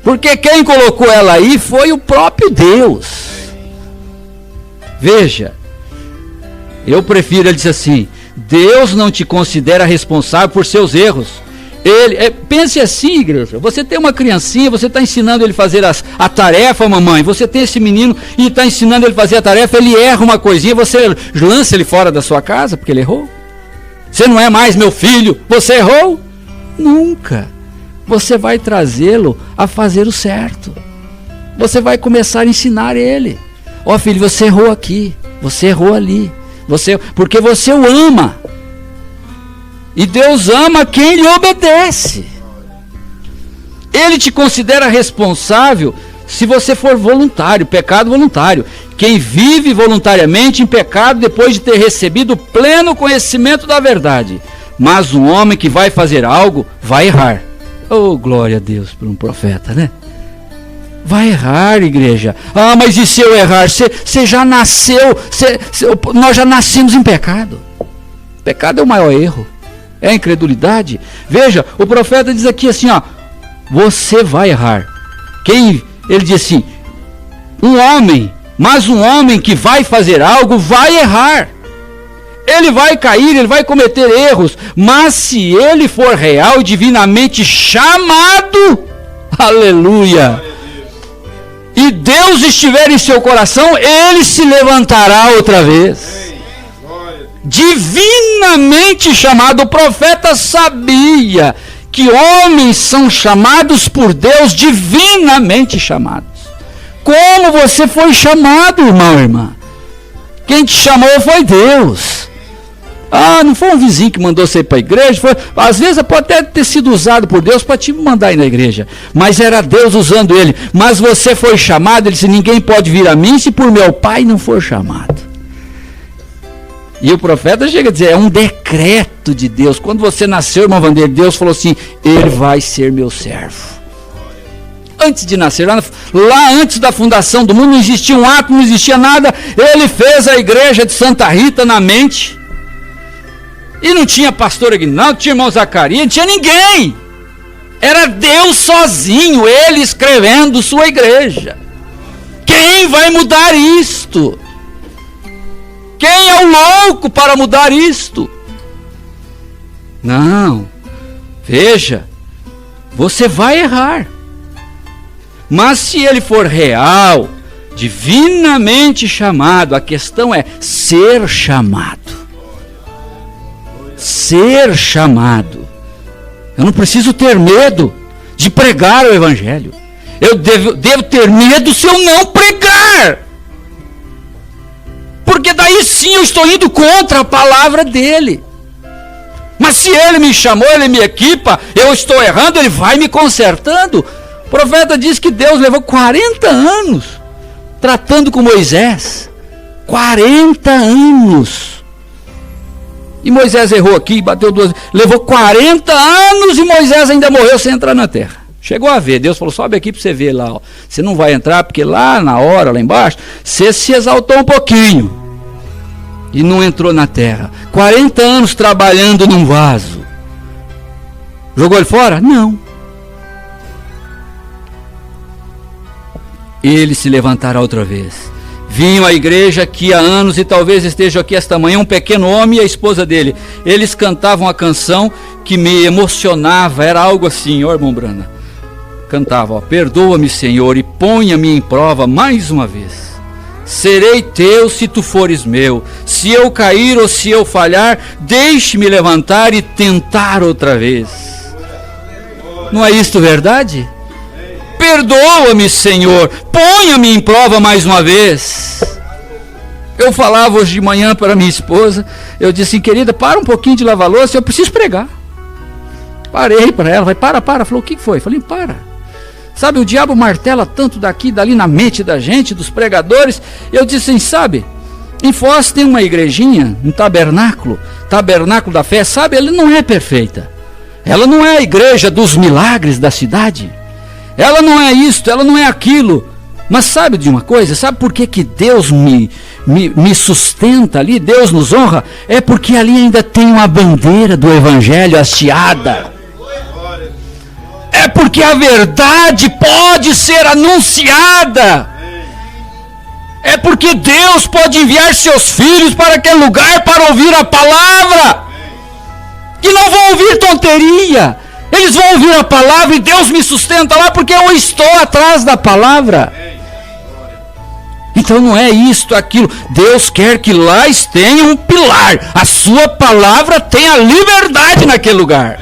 Porque quem colocou ela aí foi o próprio Deus. Veja, eu prefiro, ele disse assim, Deus não te considera responsável por seus erros. Pense assim, igreja, você tem uma criancinha, você está ensinando ele a fazer a tarefa, mamãe, você tem esse menino e está ensinando ele a fazer a tarefa, ele erra uma coisinha, você lança ele fora da sua casa porque ele errou? Você não é mais meu filho, você errou? Nunca. Você vai trazê-lo a fazer o certo. Você vai começar a ensinar ele. Ó filho, você errou aqui, você errou ali. Porque você o ama. E Deus ama quem lhe obedece. Ele te considera responsável se você for voluntário, pecado voluntário. Quem vive voluntariamente em pecado depois de ter recebido pleno conhecimento da verdade. Mas um homem que vai fazer algo, vai errar. Oh, glória a Deus por um profeta, né? Vai errar, igreja. Ah, mas e se eu errar? Você já nasceu, nós já nascemos em pecado. Pecado é o maior erro. É a incredulidade. Veja, o profeta diz aqui assim, ó, você vai errar. Ele diz assim, mas um homem que vai fazer algo, vai errar. Ele vai cair, ele vai cometer erros, mas se ele for real e divinamente chamado, aleluia, e Deus estiver em seu coração, ele se levantará outra vez. Divinamente chamado. O profeta sabia que homens são chamados por Deus, divinamente chamados. Como você foi chamado, irmão, irmã? Quem te chamou foi Deus. Ah, não foi um vizinho que mandou você ir para a igreja? Às vezes pode até ter sido usado por Deus para te mandar ir na igreja. Mas era Deus usando ele. Mas você foi chamado, ele disse, ninguém pode vir a mim se por meu Pai não for chamado. E o profeta chega a dizer, é um decreto de Deus. Quando você nasceu, irmão Vandeiro, Deus falou assim, ele vai ser meu servo. Antes de nascer, lá antes da fundação do mundo, não existia um ato, não existia nada. Ele fez a igreja de Santa Rita na mente. E não tinha pastor Aguinaldo, não tinha irmão Zacarias, não tinha ninguém. Era Deus sozinho, ele escrevendo sua igreja. Quem vai mudar isto? Quem é o louco para mudar isto? Não. Veja, você vai errar. Mas se ele for real, divinamente chamado, a questão é ser chamado. Ser chamado. Eu não preciso ter medo de pregar o evangelho. Eu devo ter medo se eu não pregar. Porque daí sim eu estou indo contra a palavra dele. Mas se ele me chamou, ele me equipa, eu estou errando, ele vai me consertando. O profeta diz que Deus levou 40 anos tratando com Moisés. 40 anos. E Moisés errou aqui, bateu duas. Levou 40 anos e Moisés ainda morreu sem entrar na terra. Chegou a ver, Deus falou, sobe aqui para você ver lá, ó. Você não vai entrar porque lá na hora, lá embaixo, você se exaltou um pouquinho e não entrou na terra. 40 anos trabalhando num vaso. Jogou ele fora? Não. Ele se levantará outra vez. Vinham à igreja aqui há anos e talvez estejam aqui esta manhã um pequeno homem e a esposa dele. Eles cantavam a canção que me emocionava, era algo assim, ó irmão Brana. Cantava, ó, perdoa-me Senhor e ponha-me em prova mais uma vez. Serei teu se tu fores meu. Se eu cair ou se eu falhar, deixe-me levantar e tentar outra vez. Não é isto verdade? Perdoa-me, Senhor, ponha-me em prova mais uma vez. Eu falava hoje de manhã para minha esposa, eu disse assim, querida, para um pouquinho de lavar louça, eu preciso pregar. Parei para ela, vai, para, falou, o que foi? Falei, para. Sabe, o diabo martela tanto daqui e dali na mente da gente, dos pregadores. Eu disse assim, sabe, em Foz tem uma igrejinha, um tabernáculo da fé, sabe, ela não é perfeita. Ela não é a igreja dos milagres da cidade. Ela não é isto, ela não é aquilo. Mas sabe de uma coisa? Sabe por que Deus me sustenta ali? Deus nos honra? É porque ali ainda tem uma bandeira do evangelho hasteada. É porque a verdade pode ser anunciada. É porque Deus pode enviar seus filhos para aquele lugar para ouvir a palavra. Que não vão ouvir tonteria. Eles vão ouvir a palavra e Deus me sustenta lá porque eu estou atrás da palavra. Então não é isto, aquilo. Deus quer que lá tenha um pilar. A sua palavra tem a liberdade naquele lugar.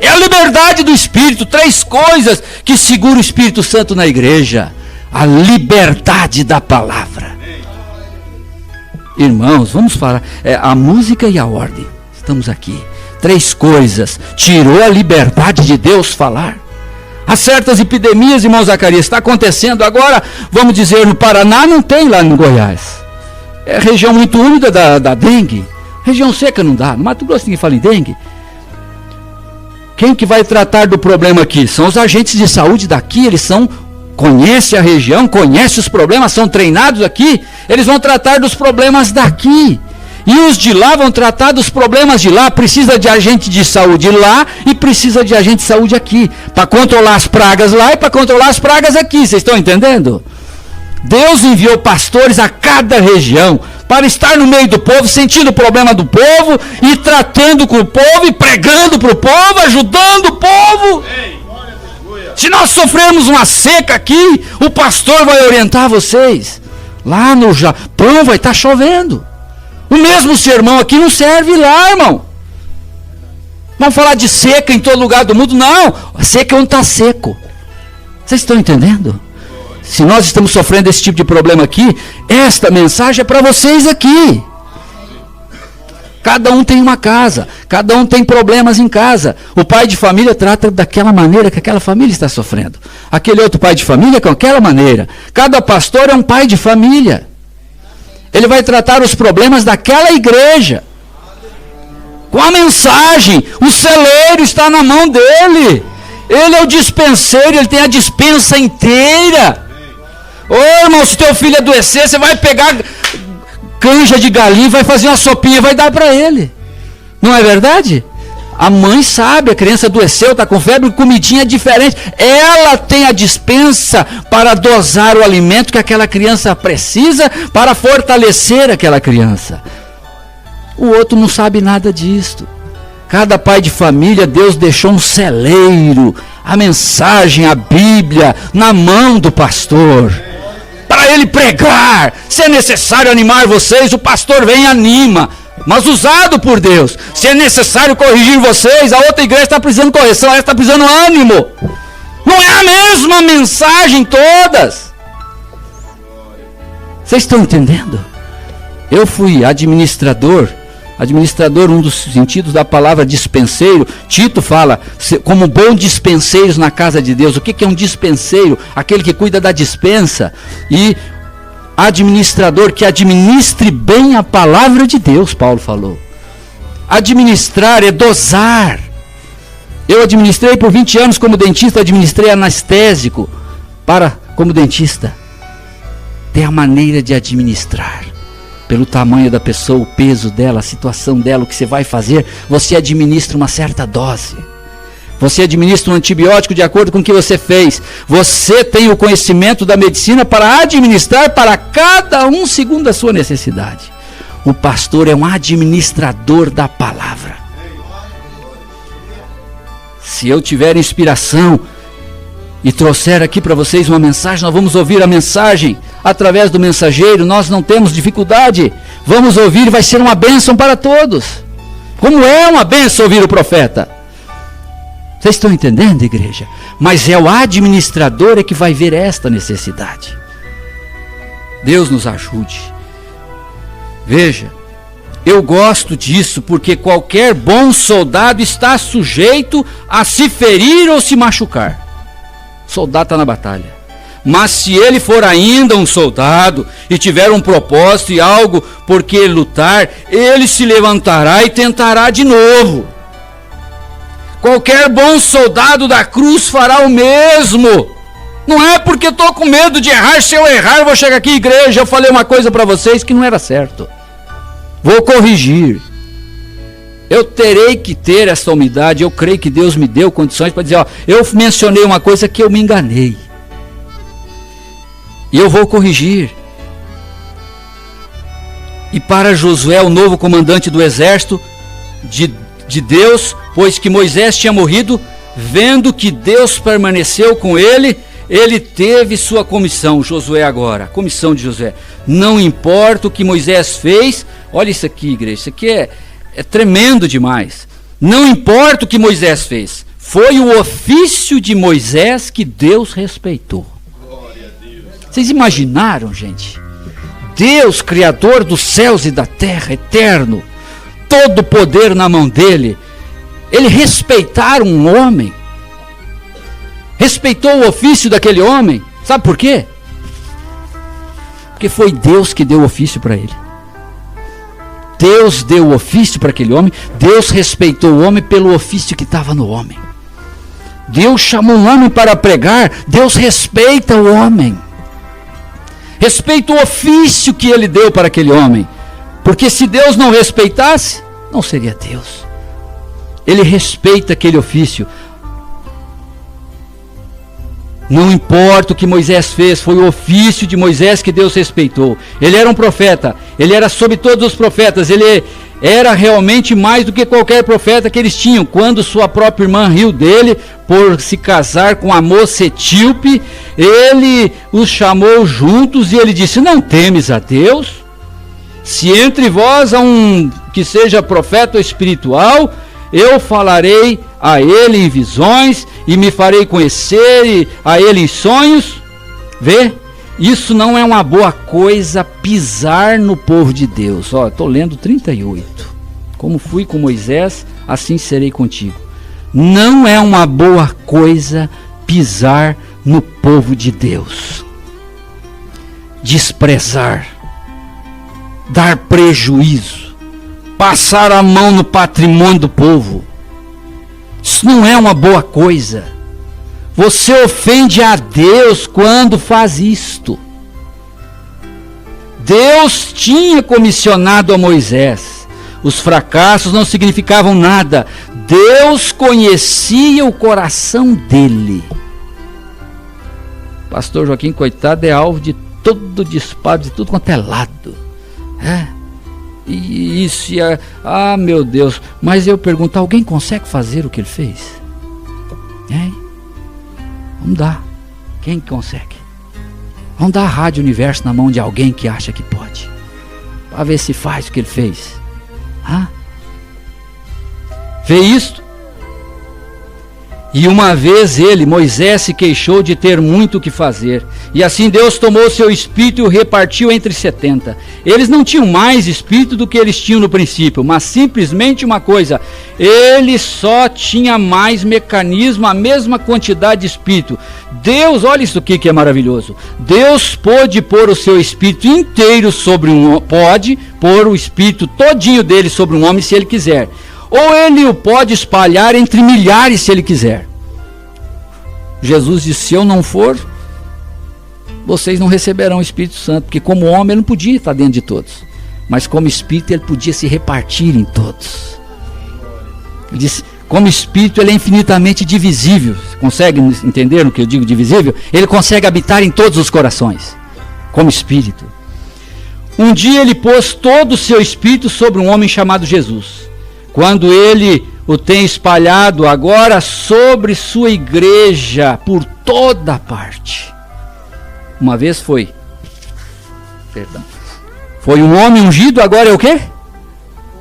É a liberdade do Espírito. 3 coisas que seguram o Espírito Santo na igreja. A liberdade da palavra. Irmãos, vamos falar. A música e a ordem. Estamos aqui. 3 coisas. Tirou a liberdade de Deus falar. Há certas epidemias, irmão Zacarias, está acontecendo agora, vamos dizer, no Paraná, não tem lá no Goiás. É região muito úmida da dengue. Região seca não dá. No Mato Grosso ninguém fala em dengue. Quem que vai tratar do problema aqui? São os agentes de saúde daqui, eles conhecem a região, conhecem os problemas, são treinados aqui, eles vão tratar dos problemas daqui. E os de lá vão tratar dos problemas de lá. Precisa de agente de saúde lá e precisa de agente de saúde aqui. Para controlar as pragas lá e para controlar as pragas aqui. Vocês estão entendendo? Deus enviou pastores a cada região para estar no meio do povo, sentindo o problema do povo e tratando com o povo e pregando para o povo, ajudando o povo. Se nós sofrermos uma seca aqui, o pastor vai orientar vocês. Lá no Japão vai estar chovendo. O mesmo sermão aqui não serve lá, irmão. Vamos falar de seca em todo lugar do mundo? Não, a seca é onde está seco. Vocês estão entendendo? Se nós estamos sofrendo esse tipo de problema aqui, esta mensagem é para vocês aqui. Cada um tem uma casa, cada um tem problemas em casa. O pai de família trata daquela maneira que aquela família está sofrendo. Aquele outro pai de família com aquela maneira. Cada pastor é um pai de família. Ele vai tratar os problemas daquela igreja. Com a mensagem. O celeiro está na mão dele. Ele é o dispenseiro, ele tem a dispensa inteira. Ô irmão, se teu filho adoecer, você vai pegar canja de galinha, vai fazer uma sopinha e vai dar para ele. Não é verdade? A mãe sabe, a criança adoeceu, está com febre, comidinha diferente. Ela tem a dispensa para dosar o alimento que aquela criança precisa para fortalecer aquela criança. O outro não sabe nada disto. Cada pai de família, Deus deixou um celeiro, a mensagem, a Bíblia, na mão do pastor. Para ele pregar. Se é necessário animar vocês, o pastor vem e anima. Mas usado por Deus. Se é necessário corrigir vocês, a outra igreja está precisando de correção, ela está precisando de ânimo. Não é a mesma mensagem todas. Vocês estão entendendo? Eu fui administrador, um dos sentidos da palavra dispenseiro. Tito fala, como bom dispenseiros na casa de Deus. O que é um dispenseiro? Aquele que cuida da dispensa. E administrador que administre bem a palavra de Deus, Paulo falou. Administrar é dosar. Eu administrei por 20 anos como dentista, administrei anestésico como dentista. Tem a maneira de administrar. Pelo tamanho da pessoa, o peso dela, a situação dela, o que você vai fazer, você administra uma certa dose. Você administra um antibiótico de acordo com o que você fez. Você tem o conhecimento da medicina para administrar para cada um segundo a sua necessidade. O pastor é um administrador da palavra. Se eu tiver inspiração e trouxer aqui para vocês uma mensagem, nós vamos ouvir a mensagem através do mensageiro, nós não temos dificuldade. Vamos ouvir e vai ser uma bênção para todos. Como é uma bênção ouvir o profeta? Vocês estão entendendo, igreja? Mas é o administrador que vai ver esta necessidade. Deus nos ajude. Veja, eu gosto disso porque qualquer bom soldado está sujeito a se ferir ou se machucar. O soldado está na batalha. Mas se ele for ainda um soldado e tiver um propósito e algo por que lutar, ele se levantará e tentará de novo. Qualquer bom soldado da cruz fará o mesmo. Não é porque estou com medo de errar. Se eu errar, eu vou chegar aqui, igreja, eu falei uma coisa para vocês que não era certo. Vou corrigir. Eu terei que ter essa humildade. Eu creio que Deus me deu condições para dizer, ó, eu mencionei uma coisa que eu me enganei. E eu vou corrigir. E para Josué, o novo comandante do exército de Deus, pois que Moisés tinha morrido, vendo que Deus permaneceu com ele, ele teve sua comissão. Josué agora, comissão de Josué. Não importa o que Moisés fez. Olha isso aqui, igreja, isso aqui é tremendo demais. Não importa o que Moisés fez. Foi o ofício de Moisés que Deus respeitou. Vocês imaginaram, gente? Deus, Criador dos céus e da terra, eterno, todo o poder na mão dele, ele respeitar um homem, respeitou o ofício daquele homem. Sabe por quê? Porque foi Deus que deu o ofício para ele. Deus deu o ofício para aquele homem. Deus respeitou o homem pelo ofício que estava no homem. Deus chamou um homem para pregar. Deus respeita o homem. Respeita o ofício que ele deu para aquele homem. Porque se Deus não respeitasse, não seria Deus. Ele respeita aquele ofício. Não importa o que Moisés fez, foi o ofício de Moisés que Deus respeitou. Ele era um profeta, ele era sobre todos os profetas, ele era realmente mais do que qualquer profeta que eles tinham. Quando sua própria irmã riu dele por se casar com a moça etíope, ele os chamou juntos e ele disse: não temes a Deus? Se entre vós há um que seja profeta ou espiritual, eu falarei a ele em visões e me farei conhecer a ele em sonhos. Vê? Isso não é uma boa coisa, pisar no povo de Deus. Ó, estou lendo 38. Como fui com Moisés, assim serei contigo. Não é uma boa coisa pisar no povo de Deus. Desprezar. Dar prejuízo. Passar a mão no patrimônio do povo. Isso não é uma boa coisa. Você ofende a Deus quando faz isto. Deus tinha comissionado a Moisés. Os fracassos não significavam nada. Deus conhecia o coração dele. Pastor Joaquim, coitado, é alvo de todo disparo, de tudo quanto é lado. E isso, meu Deus. Mas eu pergunto, alguém consegue fazer o que ele fez? Vamos dar. Quem consegue? Vamos dar a Rádio Universo na mão de alguém que acha que pode, para ver se faz o que ele fez. Vê isto? E uma vez Moisés se queixou de ter muito o que fazer. E assim Deus tomou seu espírito e o repartiu entre 70. Eles não tinham mais espírito do que eles tinham no princípio, mas simplesmente uma coisa: ele só tinha mais mecanismo, a mesma quantidade de espírito. Deus, olha isso aqui que é maravilhoso. Deus pôde pôr o seu espírito inteiro sobre pode pôr o espírito todinho dele sobre um homem se ele quiser. ou ele o pode espalhar entre milhares se ele quiser. Jesus disse: se eu não for, vocês não receberão o Espírito Santo, porque como homem ele não podia estar dentro de todos, mas como Espírito ele podia se repartir em todos. Ele disse: como Espírito ele é infinitamente divisível. Consegue entender o que eu digo divisível? Ele consegue habitar em todos os corações, como Espírito. Um dia ele pôs todo o seu Espírito sobre um homem chamado Jesus. Quando ele o tem espalhado agora sobre sua igreja por toda parte. Uma vez foi um homem ungido, agora é o quê?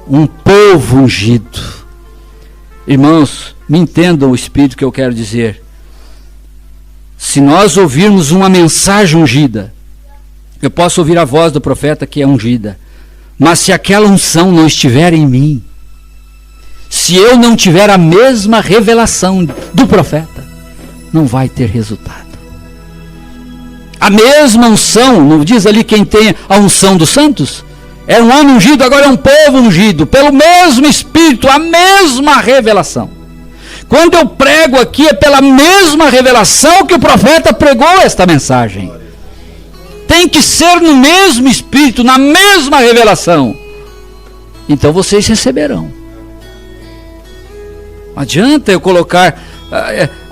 Um povo ungido. Irmãos, me entendam o espírito que eu quero dizer. Se nós ouvirmos uma mensagem ungida, eu posso ouvir a voz do profeta que é ungida, mas se aquela unção não estiver em mim, se eu não tiver a mesma revelação do profeta, não vai ter resultado. A mesma unção, não diz ali quem tem a unção dos santos? É um homem ungido, agora é um povo ungido, pelo mesmo Espírito, a mesma revelação. Quando eu prego aqui, é pela mesma revelação que o profeta pregou esta mensagem. Tem que ser no mesmo Espírito, na mesma revelação. Então vocês receberão. Não adianta eu colocar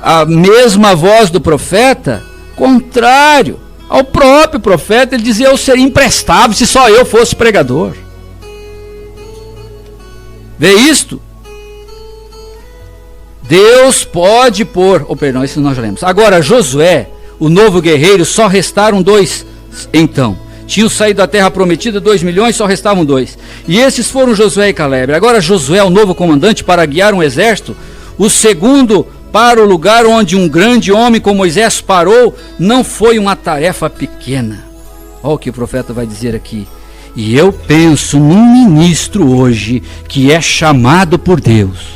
a mesma voz do profeta, contrário ao próprio profeta. Ele dizia: eu seria imprestável se só eu fosse pregador. Vê isto? Deus pode pôr, isso nós já lemos. Agora Josué, o novo guerreiro, só restaram 2 então. Tinham saído da terra prometida 2 milhões, só restavam 2. E esses foram Josué e Caleb. Agora Josué, o novo comandante, para guiar um exército. O segundo, para o lugar onde um grande homem como Moisés parou, não foi uma tarefa pequena. Olha o que o profeta vai dizer aqui. E eu penso num ministro hoje que é chamado por Deus.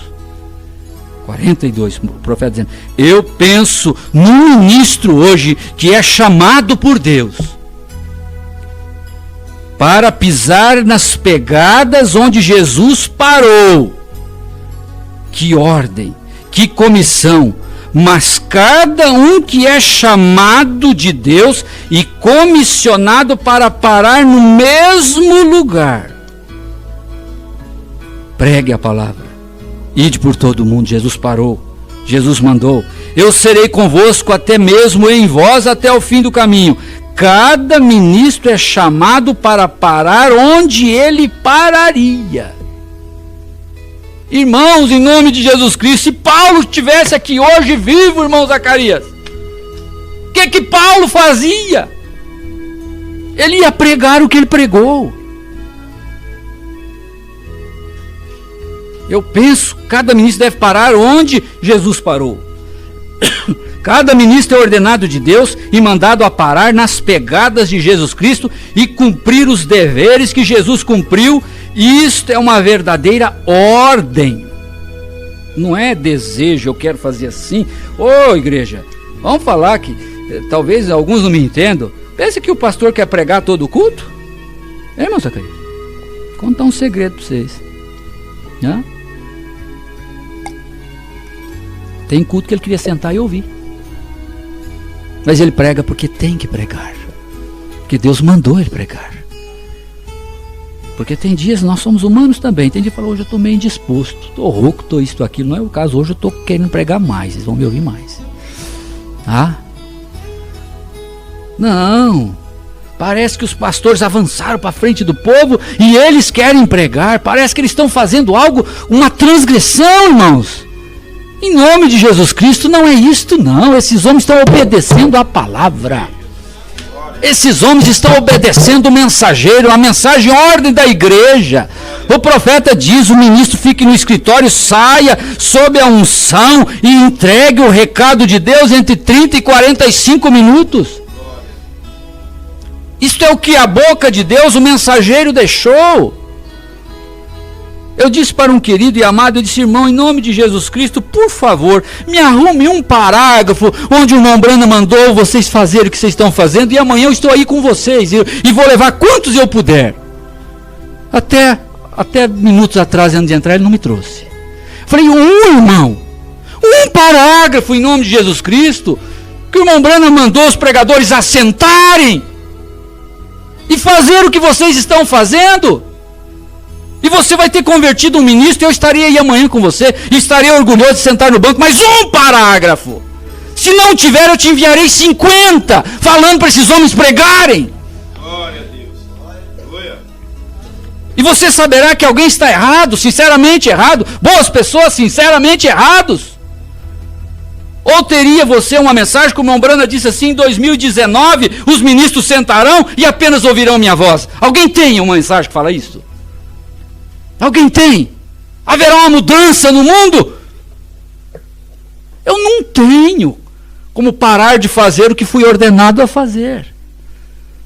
42, o profeta dizendo: eu penso num ministro hoje que é chamado por Deus para pisar nas pegadas onde Jesus parou. Que ordem, que comissão, mas cada um que é chamado de Deus e comissionado para parar no mesmo lugar. Pregue a palavra, ide por todo o mundo. Jesus parou, Jesus mandou: eu serei convosco até mesmo em vós até o fim do caminho. Cada ministro é chamado para parar onde ele pararia. Irmãos, em nome de Jesus Cristo, se Paulo estivesse aqui hoje vivo, irmão Zacarias, o que Paulo fazia? Ele ia pregar o que ele pregou. Eu penso, cada ministro deve parar onde Jesus parou. Cada ministro é ordenado de Deus e mandado a parar nas pegadas de Jesus Cristo e cumprir os deveres que Jesus cumpriu. Isto é uma verdadeira ordem. Não é desejo, eu quero fazer assim. Ô igreja, vamos falar que talvez alguns não me entendam. Pensa que o pastor quer pregar todo o culto? Irmão Zacarias, vou contar um segredo para vocês. Hã? Tem culto que ele queria sentar e ouvir. Mas ele prega porque tem que pregar. Porque Deus mandou ele pregar. Porque tem dias, nós somos humanos também. Tem dia que fala: hoje eu estou meio indisposto, estou rouco, estou isto, aquilo. Não é o caso, hoje eu estou querendo pregar mais. Vocês vão me ouvir mais. Não. Parece que os pastores avançaram para frente do povo e eles querem pregar. Parece que eles estão fazendo algo, uma transgressão, irmãos. Em nome de Jesus Cristo, não é isto não. Esses homens estão obedecendo a palavra. Esses homens estão obedecendo o mensageiro, a mensagem, a ordem da igreja. O profeta diz: o ministro fique no escritório, saia sob a unção e entregue o recado de Deus entre 30 e 45 minutos. Isto é o que a boca de Deus, o mensageiro, deixou. Eu disse para um querido e amado, eu disse: irmão, em nome de Jesus Cristo, por favor, me arrume um parágrafo onde o irmão Brana mandou vocês fazerem o que vocês estão fazendo, e amanhã eu estou aí com vocês, e vou levar quantos eu puder. Até minutos atrás, antes de entrar, ele não me trouxe. Falei, irmão, um parágrafo em nome de Jesus Cristo, que o irmão Branham mandou os pregadores assentarem e fazer o que vocês estão fazendo. E você vai ter convertido um ministro, eu estarei aí amanhã com você, e estarei orgulhoso de sentar no banco, mas um parágrafo. Se não tiver, eu te enviarei 50, falando para esses homens pregarem. Glória a Deus. Aleluia. E você saberá que alguém está errado, sinceramente errado, boas pessoas sinceramente errados. Ou teria você uma mensagem, como o irmão Branham disse assim, em 2019, os ministros sentarão e apenas ouvirão minha voz. Alguém tem uma mensagem que fala isso? Alguém tem? Haverá uma mudança no mundo? Eu não tenho como parar de fazer o que fui ordenado a fazer.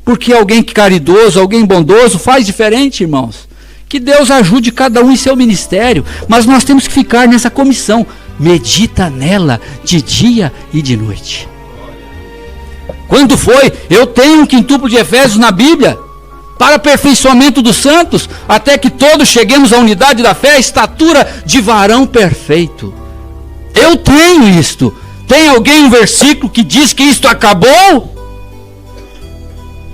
Porque alguém caridoso, alguém bondoso faz diferente, irmãos. Que Deus ajude cada um em seu ministério, mas nós temos que ficar nessa comissão. Medita nela de dia e de noite. Quando foi? Eu tenho um quintuplo de Efésios na Bíblia, para aperfeiçoamento dos santos, até que todos cheguemos à unidade da fé, à estatura de varão perfeito. Eu tenho isto. Tem alguém um versículo que diz que isto acabou?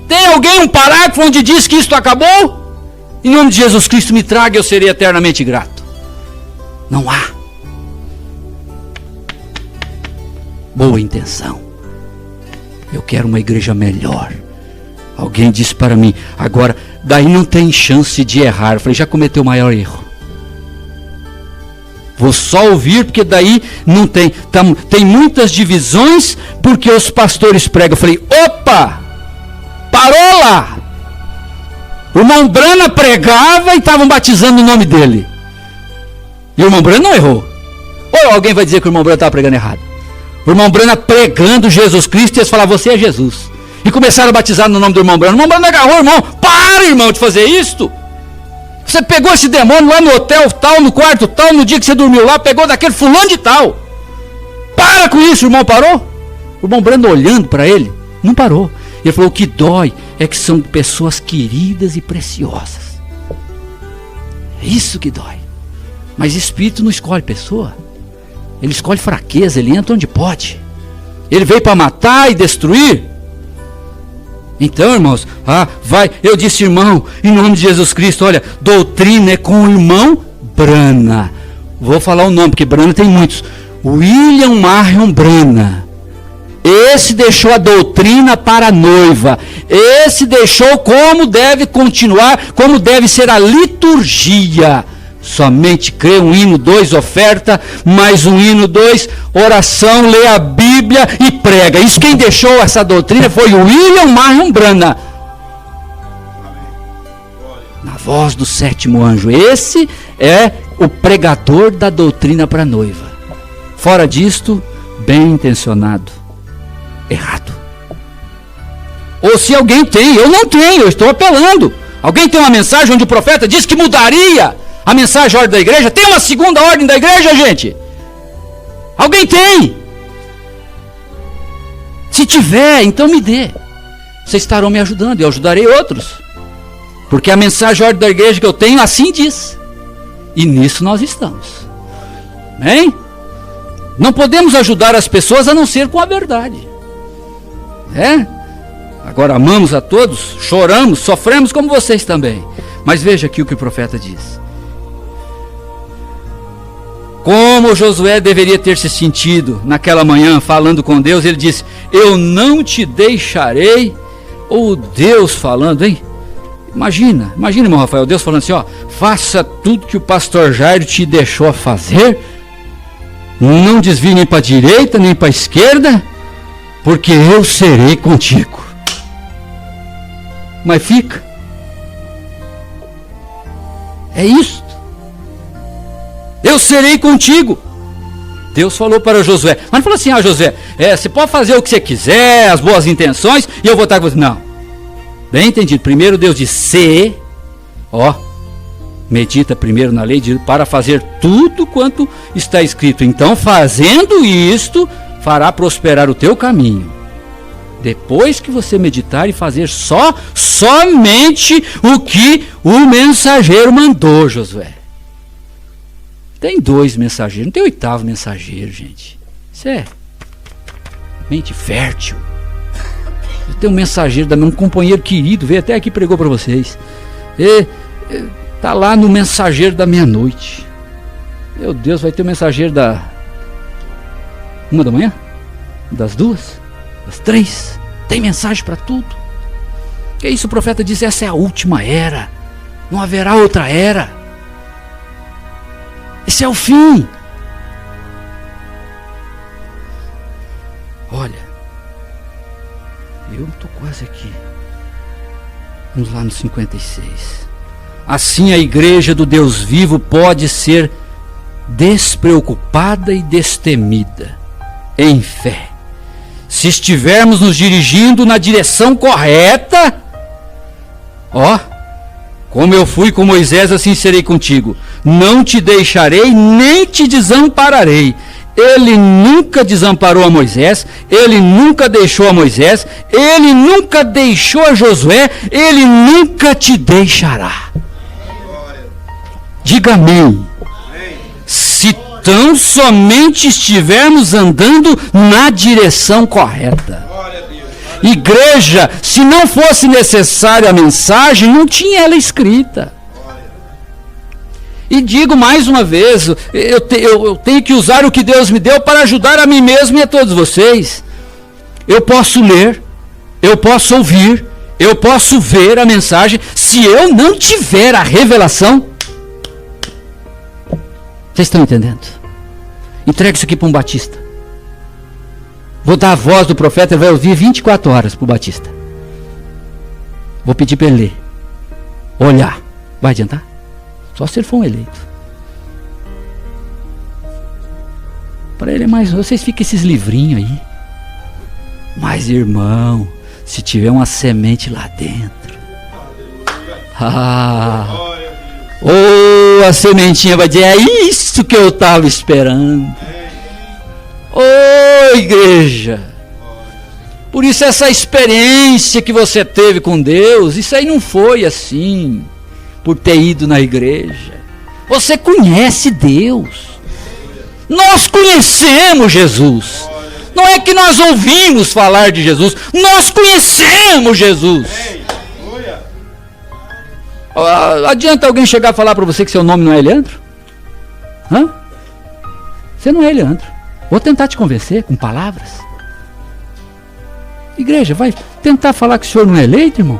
Tem alguém um parágrafo onde diz que isto acabou? Em nome de Jesus Cristo me traga, eu serei eternamente grato. Não há. Boa intenção. Eu quero uma igreja melhor. Alguém disse para mim, agora, daí não tem chance de errar. Eu falei, já cometeu o maior erro. Vou só ouvir, porque daí não tem. Tem muitas divisões, porque os pastores pregam. Eu falei, opa! Parou lá! O irmão Branham pregava e estavam batizando o nome dele. E o irmão Branham não errou. Ou alguém vai dizer que o irmão Branham estava pregando errado. O irmão Branham pregando Jesus Cristo, e eles falaram, você é Jesus. E começaram a batizar no nome do irmão Branham. O irmão Branham agarrou o irmão. Para, irmão, de fazer isto. Você pegou esse demônio lá no hotel tal, no quarto tal, no dia que você dormiu lá, pegou daquele fulano de tal. Para com isso, o irmão parou. O irmão Branham olhando para ele, não parou. Ele falou, o que dói é que são pessoas queridas e preciosas. É isso que dói. Mas espírito não escolhe pessoa. Ele escolhe fraqueza, ele entra onde pode. Ele veio para matar e destruir. Então, irmãos, eu disse, irmão, em nome de Jesus Cristo, olha, doutrina é com o irmão Branham. Vou falar o nome, porque Branham tem muitos. William Marion Branham. Esse deixou a doutrina para a noiva. Esse deixou como deve continuar, como deve ser a liturgia. Somente crê, 1 hino, 2 oferta, mais 1 hino, 2 oração, lê a Bíblia e prega. Isso quem deixou essa doutrina foi o William Marion Branham. Na voz do 7º anjo. Esse é o pregador da doutrina para a noiva. Fora disto, bem intencionado. Errado. Ou se alguém tem, eu não tenho, eu estou apelando. Alguém tem uma mensagem onde o profeta diz que mudaria a mensagem, a ordem da igreja? Tem uma segunda ordem da igreja, gente? Alguém tem? Se tiver, então me dê. Vocês estarão me ajudando e eu ajudarei outros. Porque a mensagem, a ordem da igreja que eu tenho, assim diz. E nisso nós estamos. Amém? Não podemos ajudar as pessoas a não ser com a verdade. Agora amamos a todos, choramos, sofremos como vocês também. Mas veja aqui o que o profeta diz. Como Josué deveria ter se sentido naquela manhã falando com Deus, ele disse, eu não te deixarei. Ou Deus falando, hein? Imagina, irmão Rafael, Deus falando assim, faça tudo que o pastor Jairo te deixou fazer, não desvie nem para a direita, nem para a esquerda, porque eu serei contigo. Mas fica. É isso. Eu serei contigo. Deus falou para Josué. Mas não falou assim, Josué, você pode fazer o que você quiser, as boas intenções, e eu vou estar com você. Não. Bem entendido. Primeiro Deus disse, medita primeiro na lei para fazer tudo quanto está escrito. Então, fazendo isto, fará prosperar o teu caminho. Depois que você meditar e fazer somente o que o mensageiro mandou, Josué. Tem 2 mensageiros, não tem 8º mensageiro, gente. Isso é mente fértil. Eu tenho um mensageiro, um companheiro querido, veio até aqui e pregou para vocês. Está lá no mensageiro da meia-noite. Meu Deus, vai ter um mensageiro da 1 da manhã? Das 2? Das 3? Tem mensagem para tudo. Que isso, o profeta disse, essa é a última era. Não haverá outra era. Esse é o fim. Olha, eu estou quase aqui. Vamos lá no 56. Assim a igreja do Deus vivo pode ser despreocupada e destemida, em fé, se estivermos nos dirigindo na direção correta. Como eu fui com Moisés, assim serei contigo. Não te deixarei, nem te desampararei. Ele nunca desamparou a Moisés, ele nunca deixou a Moisés, ele nunca deixou a Josué, ele nunca te deixará. Diga amém. Se tão somente estivermos andando na direção correta. Igreja, se não fosse necessária a mensagem, não tinha ela escrita. E digo mais uma vez, eu tenho que usar o que Deus me deu para ajudar a mim mesmo e a todos vocês. Eu posso ler, eu posso ouvir, eu posso ver a mensagem. Se eu não tiver a revelação, vocês estão entendendo? Entregue isso aqui para um batista. Vou dar a voz do profeta, ele vai ouvir 24 horas para o batista. Vou pedir para ele ler, olhar. Vai adiantar? Só se ele for um eleito. Para ele é mais. Vocês ficam esses livrinhos aí. Mas irmão, se tiver uma semente lá dentro, a sementinha vai dizer, é isso que eu estava esperando. Igreja. Por isso essa experiência que você teve com Deus, isso aí não foi assim por ter ido na igreja. Você conhece Deus. Nós conhecemos Jesus. Não é que nós ouvimos falar de Jesus, nós conhecemos Jesus. Adianta alguém chegar a falar para você que seu nome não é Eliandro? Você não é Eliandro. Vou tentar te convencer com palavras. Igreja, vai tentar falar que o senhor não é eleito, irmão?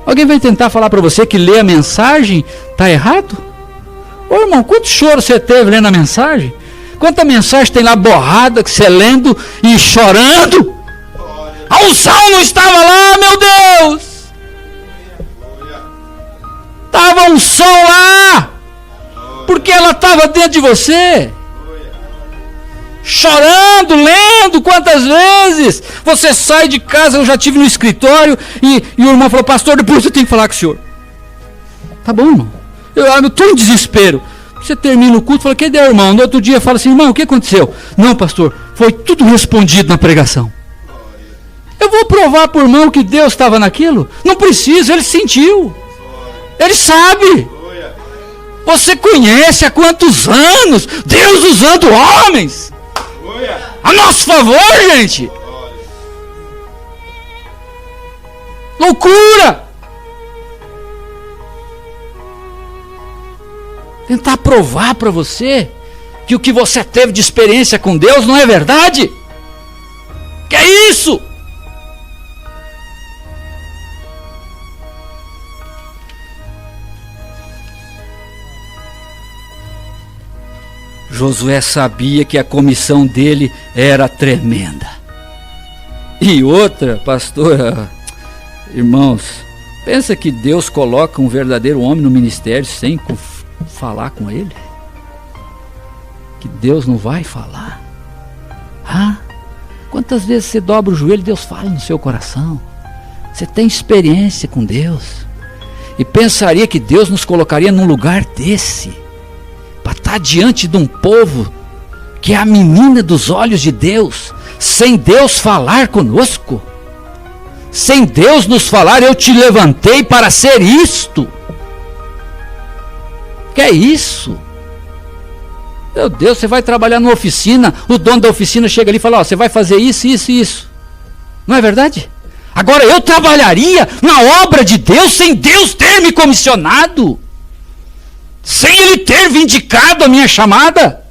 Alguém vai tentar falar para você que ler a mensagem está errado? Irmão, quanto choro você teve lendo a mensagem? Quanta mensagem tem lá borrada que você lendo e chorando? A unção não estava lá, meu Deus! Estava a unção lá! Porque ela estava dentro de você. Chorando, lendo, quantas vezes você sai de casa, eu já estive no escritório e o irmão falou, pastor, depois eu tenho que falar com o senhor. Tá bom, irmão, eu estou em desespero. Você termina o culto, fala, que deu, irmão? No outro dia fala assim, irmão, o que aconteceu? Não, pastor, foi tudo respondido na pregação. Eu vou provar para o irmão que Deus estava naquilo? Não precisa, ele sentiu, ele sabe. Você conhece há quantos anos Deus usando homens a nosso favor, gente. Loucura. Tentar provar para você que o que você teve de experiência com Deus não é verdade. Que é isso? Josué sabia que a comissão dele era tremenda. E outra, pastora, irmãos, pensa que Deus coloca um verdadeiro homem no ministério sem falar com ele? Que Deus não vai falar? Quantas vezes você dobra o joelho e Deus fala no seu coração? Você tem experiência com Deus e pensaria que Deus nos colocaria num lugar desse para estar diante de um povo que é a menina dos olhos de Deus, sem Deus falar conosco, sem Deus nos falar, eu te levantei para ser isto. Que é isso? Meu Deus, você vai trabalhar numa oficina, o dono da oficina chega ali e fala, ó, você vai fazer isso, isso e isso. Não é verdade? Agora eu trabalharia na obra de Deus sem Deus ter me comissionado, sem Ele ter vindicado a minha chamada.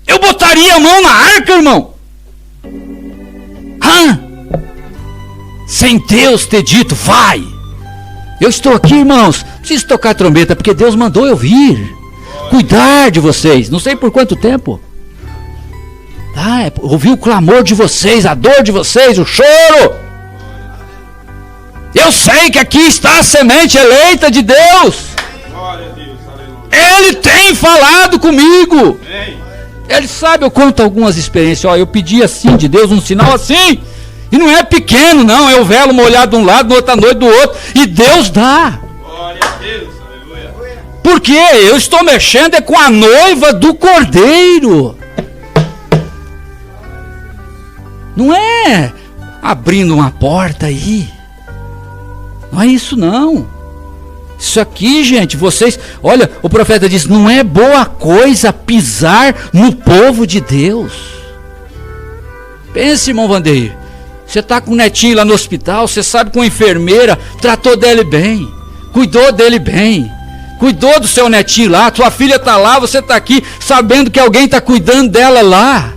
Eu botaria a mão na arca, irmão. Sem Deus ter dito, vai. Eu estou aqui, irmãos, preciso tocar a trombeta, porque Deus mandou eu vir, cuidar de vocês, não sei por quanto tempo. Ouvir o clamor de vocês, a dor de vocês, o choro. Eu sei que aqui está a semente eleita de Deus. Ele tem falado comigo. Ele sabe, eu conto algumas experiências. Eu pedi assim de Deus, um sinal assim. E não é pequeno, não. É o velo molhado de um lado, no outra noite do outro. E Deus dá. Glória a Deus, aleluia. Porque eu estou mexendo com a noiva do Cordeiro. Não é abrindo uma porta aí. Não é isso não. Isso aqui, gente, vocês... Olha, o profeta diz, não é boa coisa pisar no povo de Deus. Pense, irmão Vandeir. Você está com um netinho lá no hospital, você sabe que uma enfermeira tratou dele bem, cuidou dele bem, cuidou do seu netinho lá, tua filha está lá, você está aqui, sabendo que alguém está cuidando dela lá.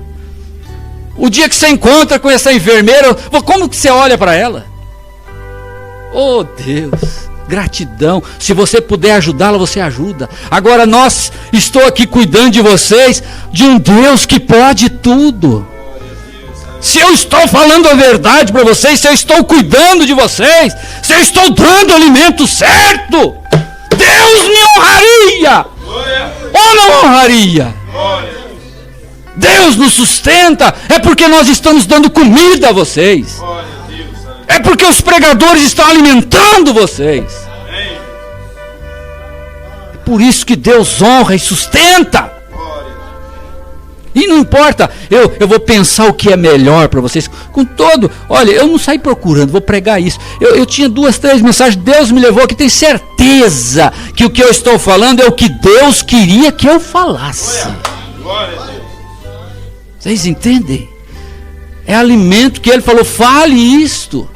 O dia que você encontra com essa enfermeira, como que você olha para ela? Oh Deus, gratidão. Se você puder ajudá-la, você ajuda. Agora estou aqui cuidando de vocês, de um Deus que pode tudo. Se eu estou falando a verdade para vocês, se eu estou cuidando de vocês, se eu estou dando o alimento certo, Deus me honraria. Ou não honraria? Deus nos sustenta, é porque nós estamos dando comida a vocês. É porque os pregadores estão alimentando vocês. É por isso que Deus honra e sustenta. E não importa, eu vou pensar o que é melhor para vocês. Com todo, olha, eu não saí procurando, vou pregar isso. Eu tinha 2, 3 mensagens, Deus me levou aqui, tenho certeza que o que eu estou falando é o que Deus queria que eu falasse. Glória a Deus. Vocês entendem? É alimento que ele falou, fale isto.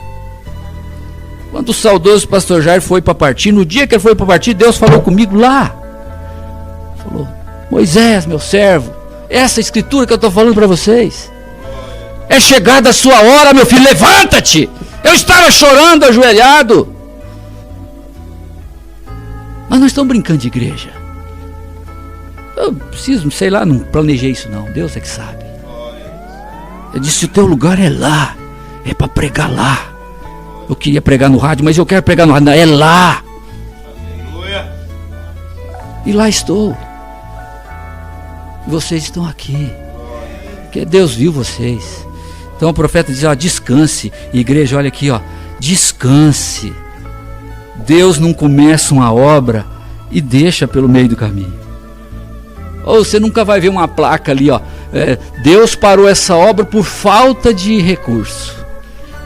Quando o saudoso pastor Jair foi para partir, no dia que ele foi para partir, Deus falou comigo lá. Falou, Moisés, meu servo, essa escritura que eu estou falando para vocês, é chegada a sua hora, meu filho, levanta-te. Eu estava chorando, ajoelhado. Mas nós estamos brincando de igreja. Eu preciso, sei lá, não planejei isso não, Deus é que sabe. Eu disse, o teu lugar é lá, é para pregar lá. Eu queria pregar no rádio, mas eu quero pregar no rádio, não, é lá. E lá estou. Vocês estão aqui, porque Deus viu vocês. Então o profeta diz, ó, descanse. Igreja, olha aqui, ó, descanse. Deus não começa uma obra e deixa pelo meio do caminho. Ou você nunca vai ver uma placa ali, ó, Deus parou essa obra por falta de recurso.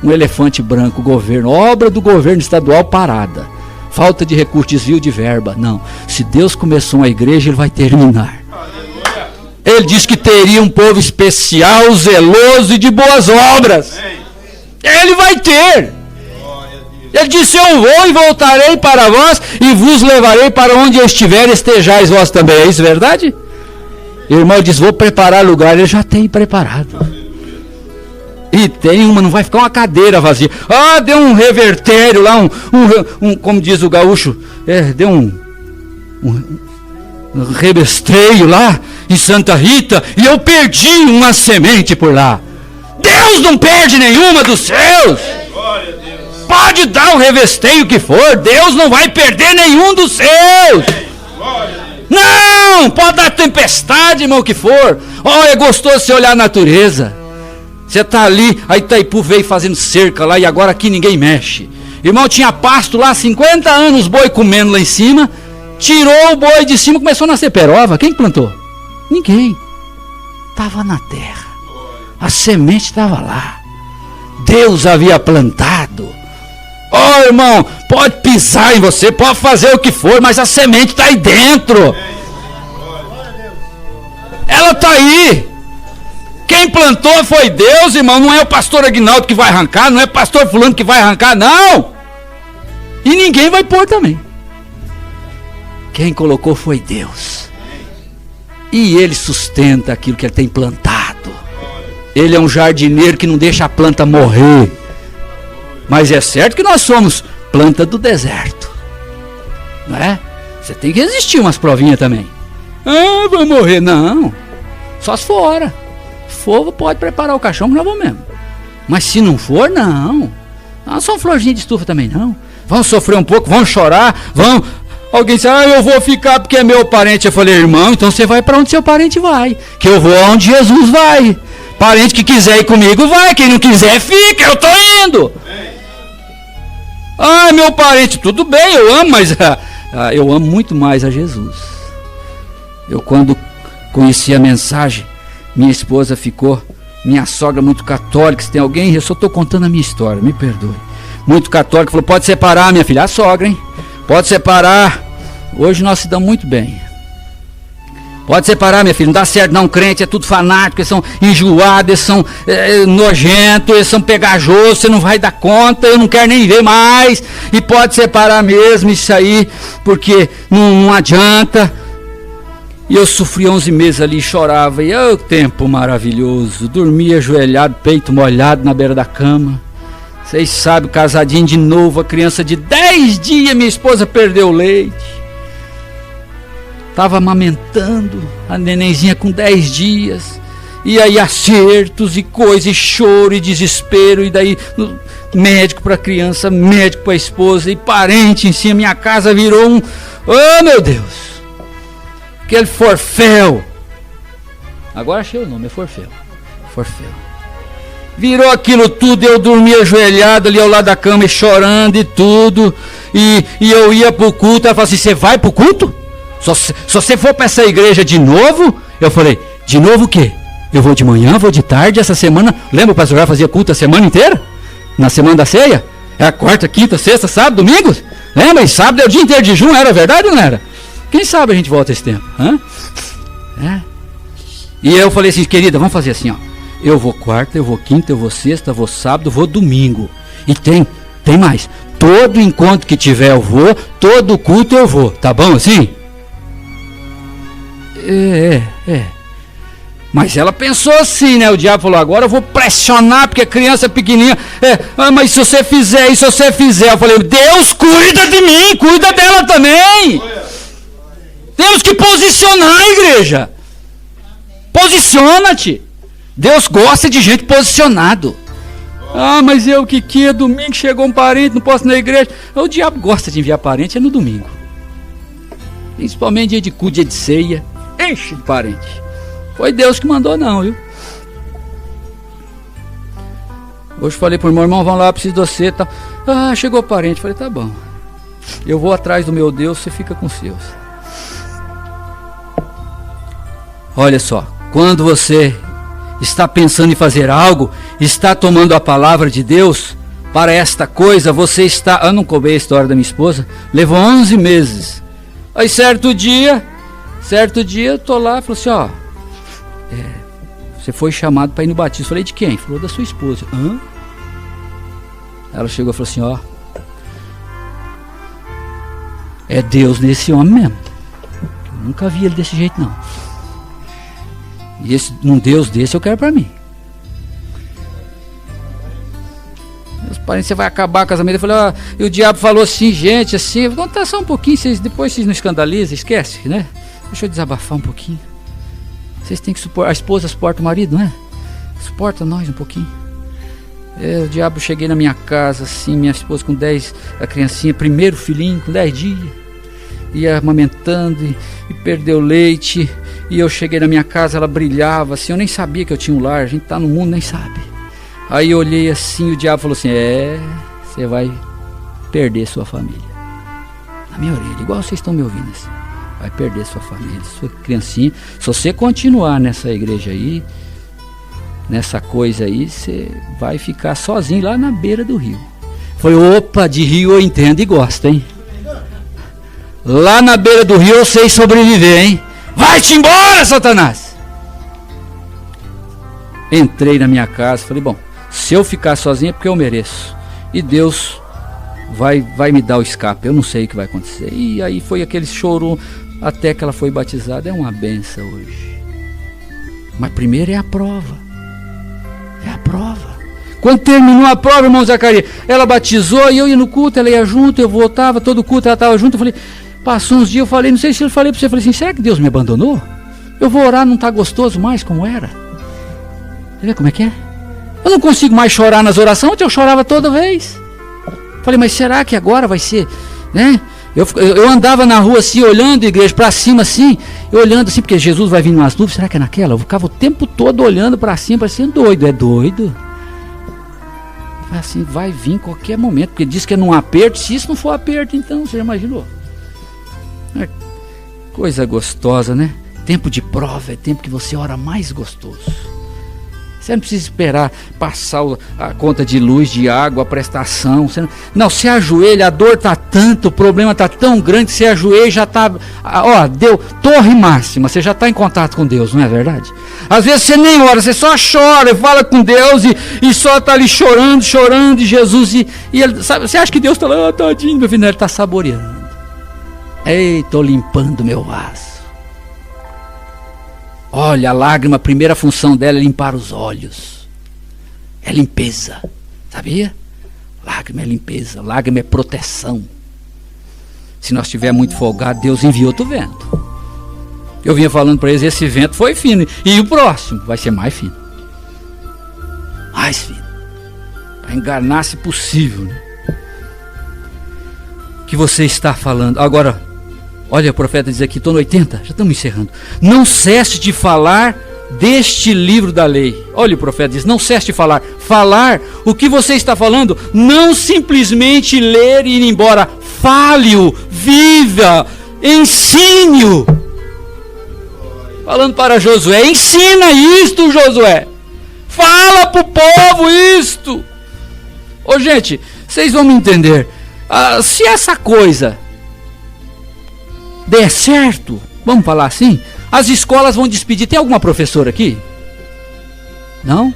Um elefante branco, governo, obra do governo estadual parada, falta de recurso, desvio de verba. Não, se Deus começou uma igreja, Ele vai terminar. Ele diz que teria um povo especial, zeloso e de boas obras. Ele vai ter. Ele disse, eu vou e voltarei para vós e vos levarei para onde eu estiver, estejais vós também. É isso verdade? O irmão diz, vou preparar lugar. Ele já tem preparado. E tem uma, não vai ficar uma cadeira vazia. Ah, deu um revertério lá, como diz o gaúcho, deu um rebesteio lá em Santa Rita, e eu perdi uma semente por lá. Deus não perde nenhuma dos seus. Pode dar o revesteio que for, Deus não vai perder nenhum dos seus. Não, pode dar tempestade, irmão, que for. Oh, é gostoso você olhar a natureza. Você está ali, a Itaipu veio fazendo cerca lá, e agora aqui ninguém mexe. Irmão, tinha pasto lá, 50 anos, boi comendo lá em cima. Tirou o boi de cima, começou a nascer perova. Quem plantou? Ninguém. Estava na terra. A semente estava lá. Deus havia plantado. Oh, irmão, pode pisar em você, pode fazer o que for, mas a semente está aí dentro. está aí. Quem plantou foi Deus, irmão. Não é o pastor Aguinaldo que vai arrancar, não é o pastor fulano que vai arrancar, não. E ninguém vai pôr também. Quem colocou foi Deus. E Ele sustenta aquilo que Ele tem plantado. Ele é um jardineiro que não deixa a planta morrer. Mas é certo que nós somos planta do deserto, não é? Você tem que resistir umas provinhas também. Ah, vai morrer. Não, só se for hora. For, pode preparar o caixão que nós vamos mesmo. Mas se não for, não. Não só florzinha de estufa também, não. Vão sofrer um pouco, vão chorar, vão... Alguém diz, eu vou ficar porque é meu parente. Eu falei, irmão, então você vai para onde seu parente vai. Que eu vou aonde Jesus vai. Parente que quiser ir comigo vai, quem não quiser fica, eu tô indo. Ah, meu parente, tudo bem, eu amo, mas eu amo muito mais a Jesus. Eu quando conheci a mensagem, minha esposa ficou, minha sogra muito católica, se tem alguém, eu só estou contando a minha história, me perdoe. Muito católica, falou, pode separar, minha filha, a sogra, hein? Pode separar. Hoje nós se damos muito bem. Pode separar, minha filha, não dá certo não, crente, é tudo fanático, eles são enjoados, eles são nojentos, eles são pegajosos, você não vai dar conta, eu não quero nem ver mais, e pode separar mesmo isso aí, porque não adianta. E eu sofri 11 meses ali, chorava, e o tempo maravilhoso, dormia ajoelhado, peito molhado na beira da cama. Vocês sabem, casadinho de novo, a criança de 10 dias, minha esposa perdeu o leite. Estava amamentando a nenenzinha com 10 dias. E aí acertos e coisas, e choro e desespero. E daí médico para a criança, médico para a esposa e parente em cima. Minha casa virou um... Oh, meu Deus! Aquele forféu. Agora achei o nome, é forféu. Forféu. Virou aquilo tudo, eu dormia ajoelhado ali ao lado da cama e chorando e tudo. E eu ia para o culto, ela falou assim, você vai para o culto? Se você for para essa igreja de novo, eu falei, de novo o quê? Eu vou de manhã, vou de tarde, essa semana, lembra o pastor já fazia culto a semana inteira? Na semana da ceia? Era quarta, quinta, sexta, sábado, domingo? Lembra? E sábado é o dia inteiro de jejum, era verdade ou não era? Quem sabe a gente volta esse tempo? É. E eu falei assim, querida, vamos fazer assim, ó. Eu vou quarta, eu vou quinta, eu vou sexta, eu vou sábado, eu vou domingo. E tem mais. Todo encontro que tiver eu vou, todo culto eu vou, tá bom assim? Mas ela pensou assim, né? O diabo falou, agora eu vou pressionar, porque a criança é pequenininha. Mas se você fizer isso, se você fizer. Eu falei, Deus cuida de mim, cuida dela também. Temos que posicionar a igreja. Posiciona-te. Deus gosta de gente posicionado. Mas eu que domingo chegou um parente, não posso ir na igreja. O diabo gosta de enviar parente, é no domingo. Principalmente dia de culto, dia de ceia. Enche de parente. Foi Deus que mandou não, viu? Hoje falei pro irmão, vamos lá, preciso de você, tá? Chegou parente, falei, tá bom. Eu vou atrás do meu Deus, você fica com os seus. Olha só, quando você está pensando em fazer algo, está tomando a palavra de Deus para esta coisa, você está... Eu não cobrei a história da minha esposa, levou 11 meses. Aí certo dia eu tô lá, falou assim, ó, você foi chamado para ir no batismo. Falei, de quem? Falou, da sua esposa. Ela chegou e falou assim, ó, é Deus nesse homem mesmo. Eu nunca vi ele desse jeito não. E um Deus desse eu quero para mim. Meus parentes, você vai acabar o casamento. Eu falei, e o diabo falou assim, gente, assim, vou contar só um pouquinho, depois vocês não escandalizam, esquece, né? Deixa eu desabafar um pouquinho. Vocês têm que suportar, a esposa suporta o marido, não é? Suporta nós um pouquinho. O diabo, cheguei na minha casa, assim, minha esposa com 10, a criancinha, primeiro filhinho, com 10 dias, ia amamentando e perdeu leite. E eu cheguei na minha casa, ela brilhava, assim, eu nem sabia que eu tinha um lar, a gente tá no mundo, nem sabe. Aí eu olhei assim, o diabo falou assim, você vai perder sua família. Na minha orelha, igual vocês estão me ouvindo assim. Vai perder sua família, sua criancinha. Se você continuar nessa igreja aí, nessa coisa aí, você vai ficar sozinho lá na beira do rio. Foi, opa, de rio eu entendo e gosto, hein? Lá na beira do rio eu sei sobreviver, hein? Vai-te embora, Satanás! Entrei na minha casa, falei, bom, se eu ficar sozinho é porque eu mereço. E Deus vai me dar o escape, eu não sei o que vai acontecer. E aí foi aquele choro até que ela foi batizada. É uma benção hoje. Mas primeiro é a prova. É a prova. Quando terminou a prova, irmão Zacarias, ela batizou e eu ia no culto, ela ia junto, eu voltava, todo culto ela estava junto. Eu falei, passou uns dias, eu falei, não sei se eu falei para você, eu falei assim, será que Deus me abandonou? Eu vou orar, não está gostoso mais como era? Você vê como é que é? Eu não consigo mais chorar nas orações, eu chorava toda vez. Falei, mas será que agora vai ser, né? Eu andava na rua assim, olhando a igreja para cima assim, eu olhando assim, porque Jesus vai vir umas nuvens, será que é naquela? Eu ficava o tempo todo olhando para cima, parecendo doido. É doido? Assim, vai vir em qualquer momento, porque diz que é num aperto. Se isso não for aperto, então, você já imaginou? É coisa gostosa, né? Tempo de prova é tempo que você ora mais gostoso. Você não precisa esperar passar a conta de luz, de água, a prestação. Não, você ajoelha, a dor está tanto, o problema está tão grande que você ajoelha e já está, deu torre máxima, você já está em contato com Deus, não é verdade? Às vezes você nem ora, você só chora e fala com Deus e só está ali chorando, e Jesus, e ele, sabe, você acha que Deus está lá, tadinho, meu filho, ele está saboreando. Ei, estou limpando meu vaso. Olha, a lágrima, a primeira função dela é limpar os olhos. É limpeza, sabia? Lágrima é limpeza, lágrima é proteção. Se nós estivermos muito folgados, Deus enviou outro vento. Eu vinha falando para eles, esse vento foi fino. E o próximo vai ser mais fino. Mais fino. Para enganar se possível, né? O que você está falando? Agora, olha, o profeta diz aqui, estou no 80, já estamos encerrando. Não cesse de falar deste livro da lei. Olha, o profeta diz, não cesse de falar. Falar o que você está falando, não simplesmente ler e ir embora. Fale-o, viva, ensine-o. Falando para Josué, ensina isto, Josué. Fala para o povo isto. Ô gente, vocês vão me entender. Se essa coisa der certo, vamos falar assim, as escolas vão despedir. Tem alguma professora aqui? Não?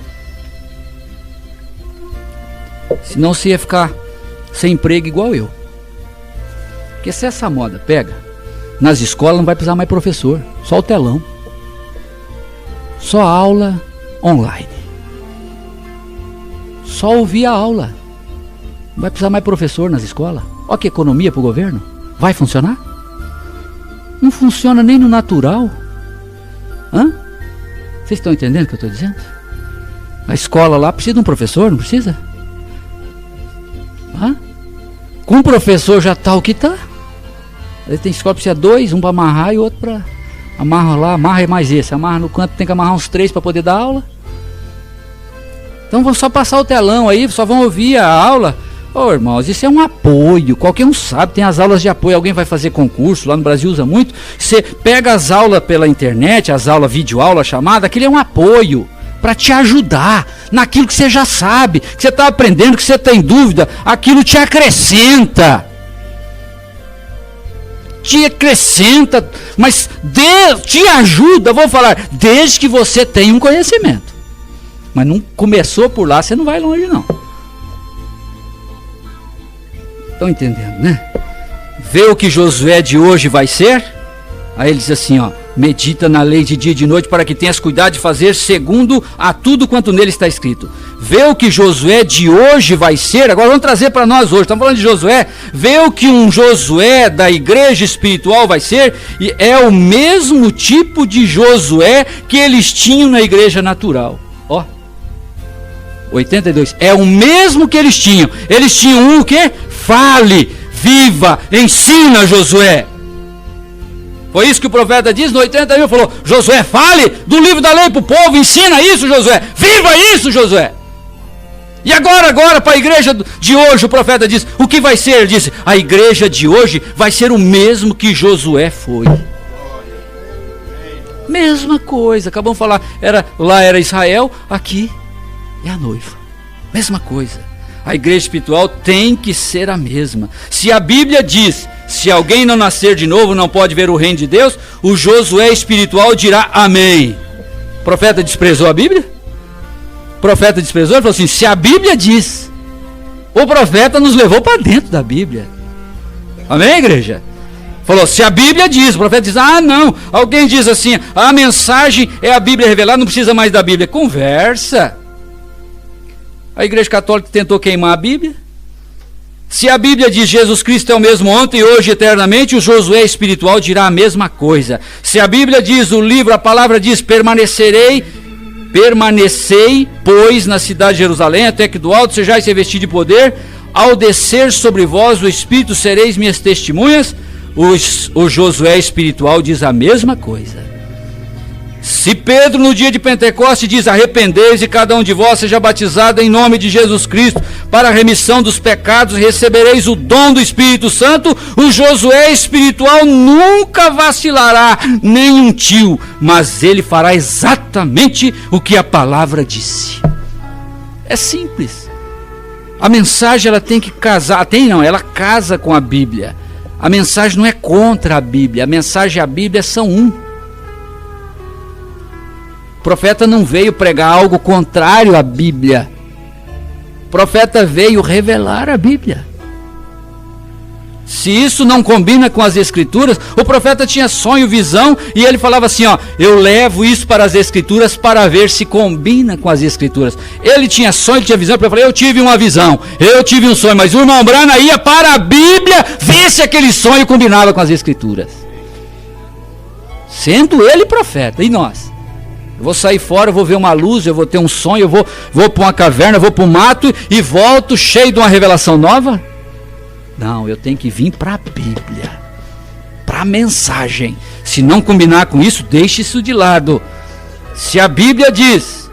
Senão você ia ficar sem emprego igual eu. Porque se essa moda pega, nas escolas não vai precisar mais professor, só o telão. Só aula online. Só ouvir a aula. Não vai precisar mais professor nas escolas. Olha que economia para o governo. Vai funcionar? Não funciona nem no natural. Vocês estão entendendo o que eu estou dizendo? A escola lá precisa de um professor, não precisa? Com um professor já está o que está. Ele tem escola que precisa dois, um para amarrar e outro para... Amarra lá, amarra mais esse. Amarra no canto, tem que amarrar uns 3 para poder dar aula. Então vão só passar o telão aí, só vão ouvir a aula. Irmãos, isso é um apoio, qualquer um sabe, tem as aulas de apoio, alguém vai fazer concurso, lá no Brasil usa muito, você pega as aulas pela internet, as aulas, videoaula chamada, aquilo é um apoio, para te ajudar, naquilo que você já sabe, que você está aprendendo, que você tem dúvida, aquilo te acrescenta, mas Deus te ajuda, vou falar, desde que você tenha um conhecimento, mas não começou por lá, você não vai longe não. Estão entendendo, né? Vê o que Josué de hoje vai ser. Aí ele diz assim, medita na lei de dia e de noite para que tenhas cuidado de fazer segundo a tudo quanto nele está escrito. Vê o que Josué de hoje vai ser. Agora vamos trazer para nós hoje, estamos falando de Josué. Vê o que um Josué da igreja espiritual vai ser. E é o mesmo tipo de Josué que eles tinham na igreja natural. 82, é o mesmo que eles tinham. Eles tinham o quê? Fale, viva, ensina, Josué. Foi isso que o profeta diz no 81, falou, Josué, fale do livro da lei para o povo, ensina isso, Josué, viva isso, Josué. E agora para a igreja de hoje, o profeta diz, o que vai ser? Ele disse, a igreja de hoje vai ser o mesmo que Josué foi. Mesma coisa, acabamos de falar, lá era Israel, aqui é a noiva, mesma coisa. A igreja espiritual tem que ser a mesma. Se a Bíblia diz, se alguém não nascer de novo não pode ver o reino de Deus, o Josué espiritual dirá amém. O profeta desprezou a Bíblia? profeta desprezou? Ele falou assim, se a Bíblia diz, o profeta nos levou para dentro da Bíblia. Amém, igreja? Falou, se a Bíblia diz, o profeta diz, não, alguém diz assim, a mensagem é a Bíblia revelada, não precisa mais da Bíblia. Conversa. A Igreja Católica tentou queimar a Bíblia. Se a Bíblia diz Jesus Cristo é o mesmo ontem, hoje e eternamente, o Josué espiritual dirá a mesma coisa. Se a Bíblia diz, o livro, a palavra diz, permanecei, pois, na cidade de Jerusalém, até que do alto sejais revestidos de poder, ao descer sobre vós o Espírito, sereis minhas testemunhas. O Josué espiritual diz a mesma coisa. Se Pedro no dia de Pentecostes diz, arrependei-vos e cada um de vós seja batizado em nome de Jesus Cristo para a remissão dos pecados, recebereis o dom do Espírito Santo, o Josué espiritual nunca vacilará nem um tio, mas ele fará exatamente o que a palavra disse. É simples. A mensagem ela tem que casar, ela casa com a Bíblia. A mensagem não é contra a Bíblia, a mensagem e a Bíblia são um. O profeta não veio pregar algo contrário à Bíblia. O profeta veio revelar a Bíblia. Se isso não combina com as Escrituras, o profeta tinha sonho, visão, e ele falava assim, eu levo isso para as Escrituras para ver se combina com as Escrituras. Ele tinha sonho, ele tinha visão, eu falei, eu tive uma visão, eu tive um sonho, mas o irmão Brana ia para a Bíblia ver se aquele sonho combinava com as Escrituras. Sendo ele profeta, e nós? Eu vou sair fora, eu vou ver uma luz, eu vou ter um sonho, eu vou para uma caverna, eu vou para o mato e volto cheio de uma revelação nova? Não, eu tenho que vir para a Bíblia, para a mensagem. Se não combinar com isso, deixe isso de lado. Se a Bíblia diz,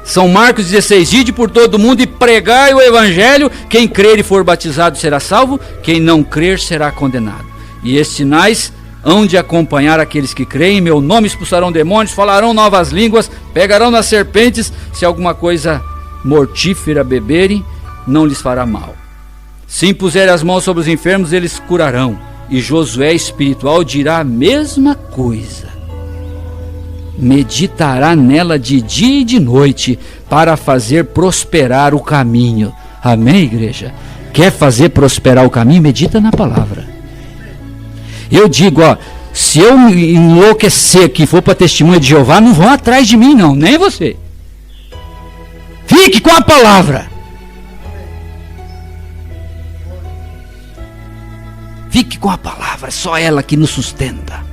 São Marcos 16, ide por todo mundo e pregai o Evangelho, quem crer e for batizado será salvo, quem não crer será condenado. E estes sinais hão de acompanhar aqueles que creem, em meu nome expulsarão demônios, falarão novas línguas, pegarão nas serpentes, se alguma coisa mortífera beberem, não lhes fará mal. Se impuserem as mãos sobre os enfermos, eles curarão. E Josué espiritual dirá a mesma coisa. Meditará nela de dia e de noite, para fazer prosperar o caminho. Amém, igreja? Quer fazer prosperar o caminho? Medita na palavra. Eu digo, se eu me enlouquecer aqui e for para testemunha de Jeová, não vão atrás de mim não, nem você. Fique com a palavra. Fique com a palavra, é só ela que nos sustenta.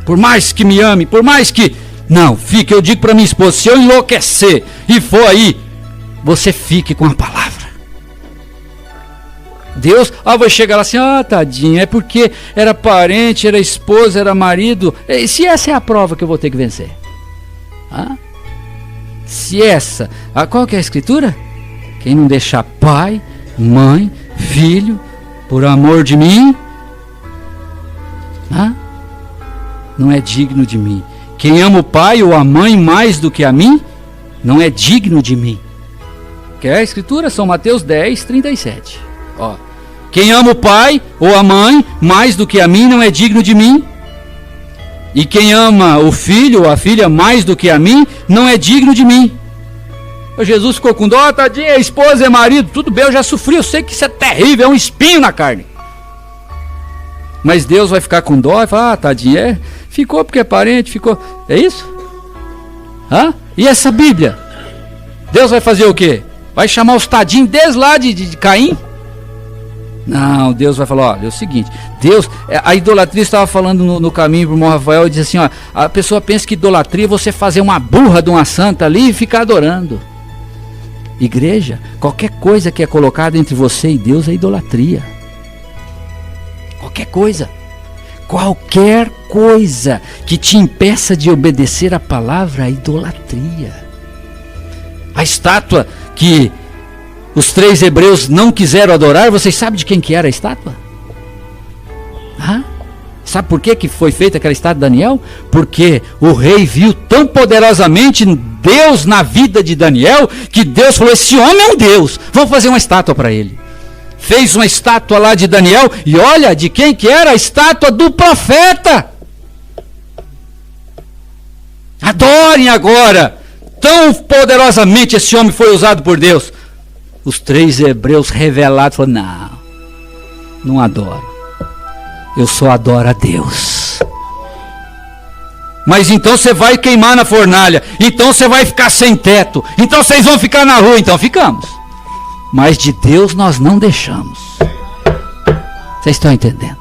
Por mais que me ame, por mais que... Não, fique, eu digo para minha esposa, se eu enlouquecer e for aí, você fique com a palavra. Deus, vai chegar lá assim, tadinho, é porque era parente, era esposa, era marido. Se essa é a prova que eu vou ter que vencer. Se essa, qual que é a escritura? Quem não deixar pai, mãe, filho, por amor de mim, não é digno de mim. Quem ama o pai ou a mãe mais do que a mim, não é digno de mim. Que é a escritura? São Mateus 10, 37. Quem ama o pai ou a mãe mais do que a mim, não é digno de mim. E quem ama o filho ou a filha mais do que a mim, não é digno de mim. Jesus ficou com dó, tadinho, é esposa, é marido, tudo bem, eu já sofri, eu sei que isso é terrível, é um espinho na carne. Mas Deus vai ficar com dó e falar, tadinho, ficou porque é parente, ficou, é isso? E essa Bíblia? Deus vai fazer o quê? Vai chamar os tadinhos desde lá de Caim? Não, Deus vai falar, olha, é o seguinte, Deus, a idolatria, estava falando no caminho para o irmão Rafael, e diz assim, a pessoa pensa que idolatria é você fazer uma burra de uma santa ali e ficar adorando. Igreja, qualquer coisa que é colocada entre você e Deus é idolatria. Qualquer coisa que te impeça de obedecer a palavra é idolatria. A estátua que os 3 hebreus não quiseram adorar, vocês sabem de quem que era a estátua? Sabe por que foi feita aquela estátua de Daniel? Porque o rei viu tão poderosamente Deus na vida de Daniel, que Deus falou, esse homem é um Deus, vamos fazer uma estátua para ele. Fez uma estátua lá de Daniel, e olha de quem que era a estátua do profeta. Adorem agora, quão poderosamente esse homem foi usado por Deus. Os 3 hebreus revelados falaram: não adoro. Eu só adoro a Deus. Mas então você vai queimar na fornalha. Então você vai ficar sem teto. Então vocês vão ficar na rua. Então ficamos. Mas de Deus nós não deixamos. Vocês estão entendendo?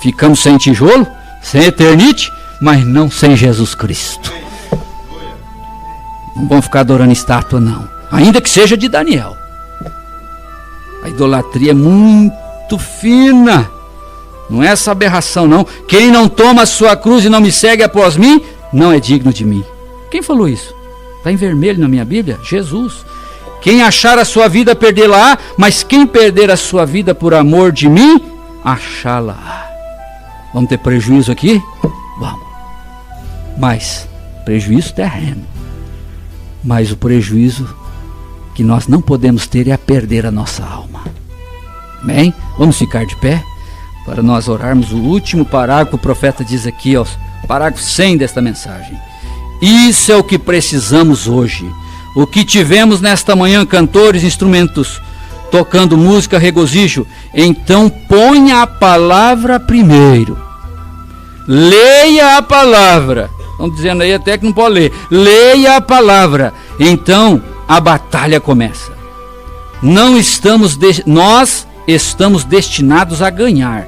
Ficamos sem tijolo, sem eternite, mas não sem Jesus Cristo. Não vão ficar adorando estátua, não. Ainda que seja de Daniel. A idolatria é muito fina. Não é essa aberração, não. Quem não toma a sua cruz e não me segue após mim, não é digno de mim. Quem falou isso? Está em vermelho na minha Bíblia? Jesus. Quem achar a sua vida, perdê-la-á, mas quem perder a sua vida por amor de mim, achá-la-á. Vamos ter prejuízo aqui? Vamos. Mas, prejuízo terreno. Mas o prejuízo que nós não podemos ter é perder a nossa alma. Amém? Vamos ficar de pé para nós orarmos o último parágrafo. O profeta diz aqui, ó, parágrafo 100 desta mensagem. Isso é o que precisamos hoje. O que tivemos nesta manhã, cantores, instrumentos, tocando música, regozijo. Então ponha a palavra primeiro. Leia a palavra. Estão dizendo aí até que não pode ler. Leia a palavra. Então a batalha começa. Nós estamos destinados a ganhar.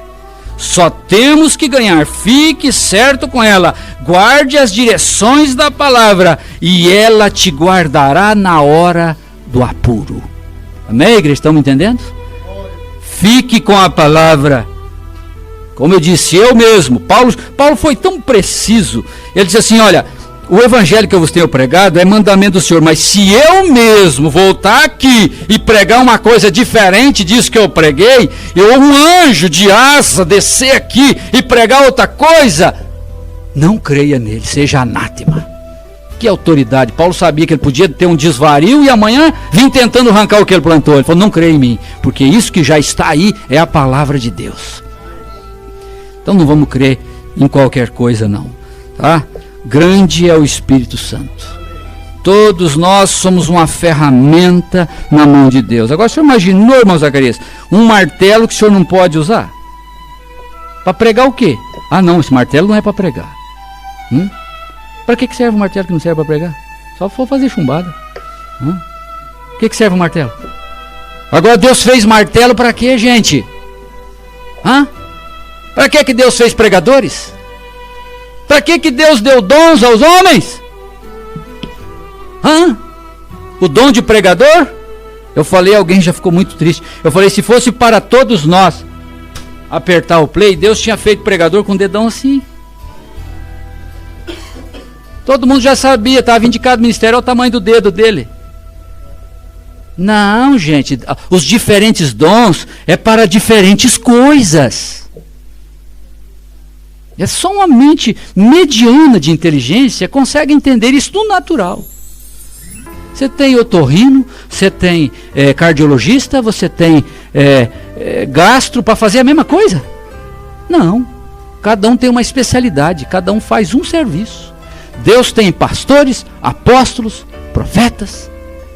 Só temos que ganhar. Fique certo com ela. Guarde as direções da palavra e ela te guardará na hora do apuro. Amém, igreja? Estão me entendendo? Fique com a palavra. Como eu disse, eu mesmo, Paulo foi tão preciso. Ele disse assim: olha, o evangelho que eu vos tenho pregado é mandamento do Senhor, mas se eu mesmo voltar aqui e pregar uma coisa diferente disso que eu preguei, um anjo de asa descer aqui e pregar outra coisa, não creia nele, seja anátema. Que autoridade! Paulo sabia que ele podia ter um desvario e amanhã vir tentando arrancar o que ele plantou. Ele falou: não creia em mim, porque isso que já está aí é a palavra de Deus. Então não vamos crer em qualquer coisa, não, tá? Grande é o Espírito Santo. Todos nós somos uma ferramenta na mão de Deus. Agora, o senhor imaginou, irmão Zacarias, um martelo que o senhor não pode usar? Para pregar o quê? Ah, não, esse martelo não é para pregar. Para que serve um martelo que não serve para pregar? Só for fazer chumbada. O que serve um martelo? Agora, Deus fez martelo para quê, gente? Para que Deus fez pregadores? Para que Deus deu dons aos homens? O dom de pregador? Eu falei, alguém já ficou muito triste. Eu falei, se fosse para todos nós apertar o play, Deus tinha feito pregador com o dedão assim. Todo mundo já sabia, estava indicado o ministério, olha o tamanho do dedo dele. Não, gente, os diferentes dons é para diferentes coisas. É só uma mente mediana de inteligência consegue entender isso no natural. Você tem otorrino, você tem cardiologista, você tem gastro para fazer a mesma coisa? Não. Cada um tem uma especialidade, cada um faz um serviço. Deus tem pastores, apóstolos, profetas,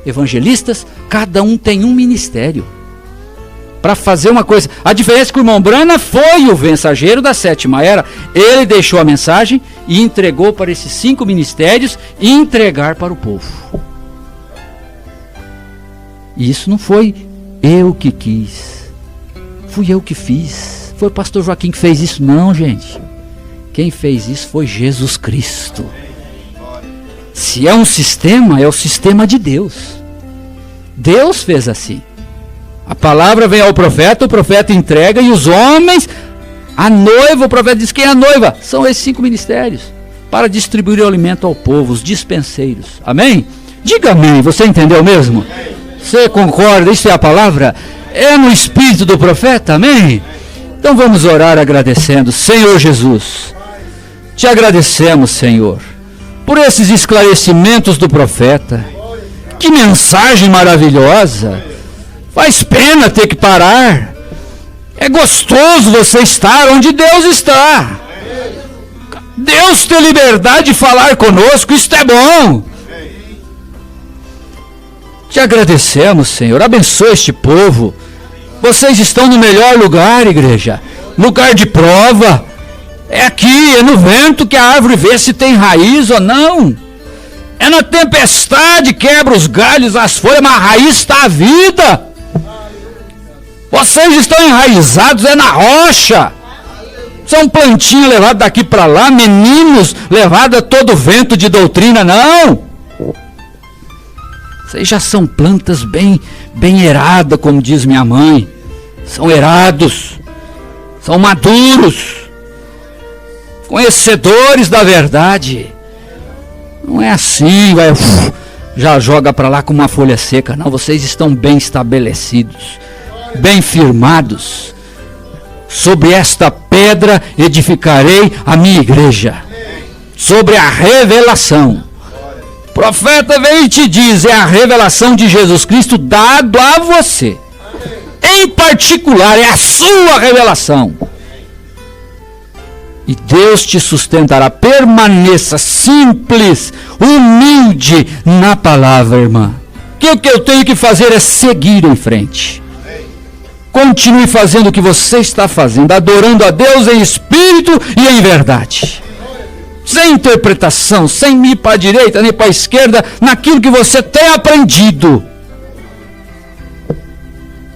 evangelistas, cada um tem um ministério para fazer uma coisa. A diferença é que o irmão Brana foi o mensageiro da 7ª era. Ele deixou a mensagem e entregou para esses 5 ministérios e entregar para o povo. E isso não foi eu que quis, fui eu que fiz, foi o pastor Joaquim que fez isso, não, gente. Quem fez isso foi Jesus Cristo. Se é um sistema, é o sistema de Deus. Deus fez assim. A palavra vem ao profeta, o profeta entrega e os homens, a noiva, o profeta diz: quem é a noiva? São esses 5 ministérios, para distribuir o alimento ao povo, os dispenseiros. Amém? Diga amém, você entendeu mesmo? Você concorda? Isso é a palavra? É no espírito do profeta, amém? Então vamos orar agradecendo. Senhor Jesus, te agradecemos, Senhor, por esses esclarecimentos do profeta. Que mensagem maravilhosa! Faz pena ter que parar. É gostoso você estar onde Deus está. Deus tem liberdade de falar conosco, isso é bom. Te agradecemos, Senhor. Abençoe este povo. Vocês estão no melhor lugar, igreja. Lugar de prova. É aqui, é no vento que a árvore vê se tem raiz ou não. É na tempestade, quebra os galhos, as folhas, mas a raiz está a vida. Vocês estão enraizados, é na rocha. São plantinhas levadas daqui para lá, meninos levados a todo vento de doutrina, não. Vocês já são plantas bem eradas, como diz minha mãe. São erados, são maduros, conhecedores da verdade. Não é assim, já joga para lá com uma folha seca. Não, vocês estão bem estabelecidos, bem firmados. Sobre esta pedra edificarei a minha igreja. Sobre a revelação. O profeta vem e te diz, é a revelação de Jesus Cristo dado a você. Em particular, é a sua revelação. E Deus te sustentará. Permaneça simples, humilde na palavra, irmã. Que o que eu tenho que fazer é seguir em frente. Continue fazendo o que você está fazendo, adorando a Deus em espírito e em verdade. Sem interpretação, sem ir para a direita nem para a esquerda, naquilo que você tem aprendido.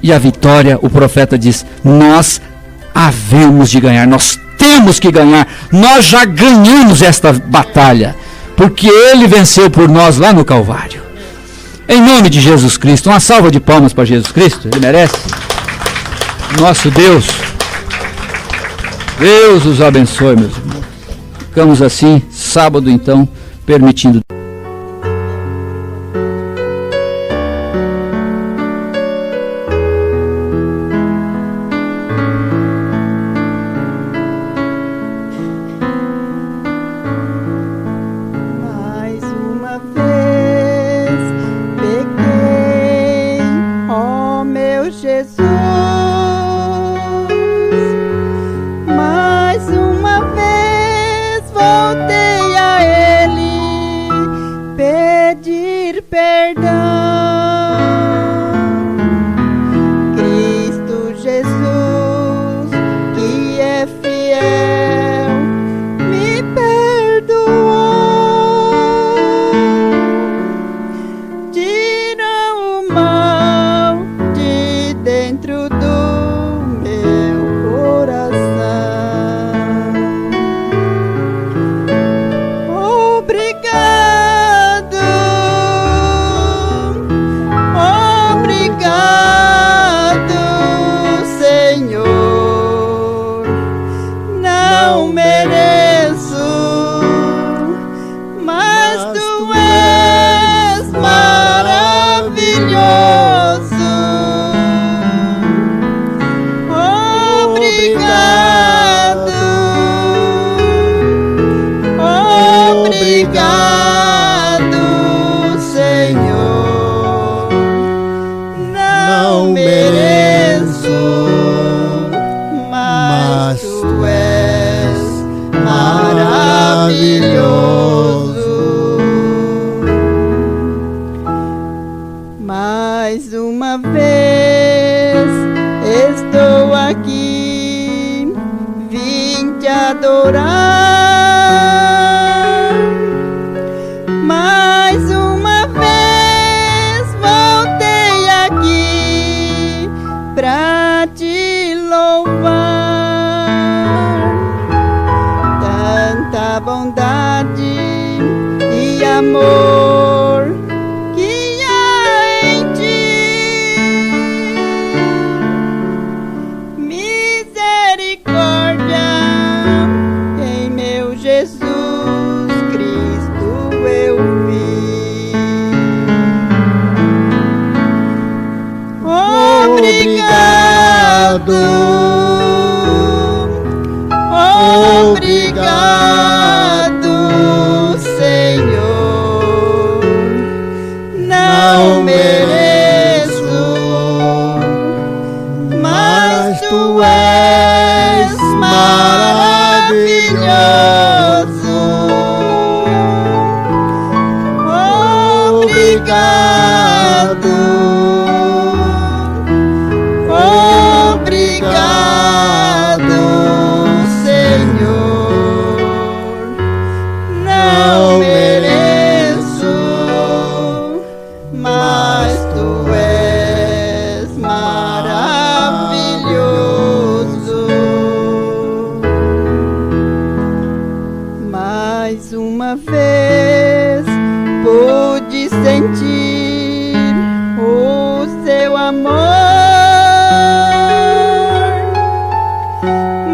E a vitória, o profeta diz, nós havemos de ganhar, nós temos que ganhar, nós já ganhamos esta batalha, porque Ele venceu por nós lá no Calvário. Em nome de Jesus Cristo, uma salva de palmas para Jesus Cristo, Ele merece. Nosso Deus, Deus os abençoe, meus irmãos. Ficamos assim, sábado então, permitindo. Obrigado. vez pude sentir o seu amor.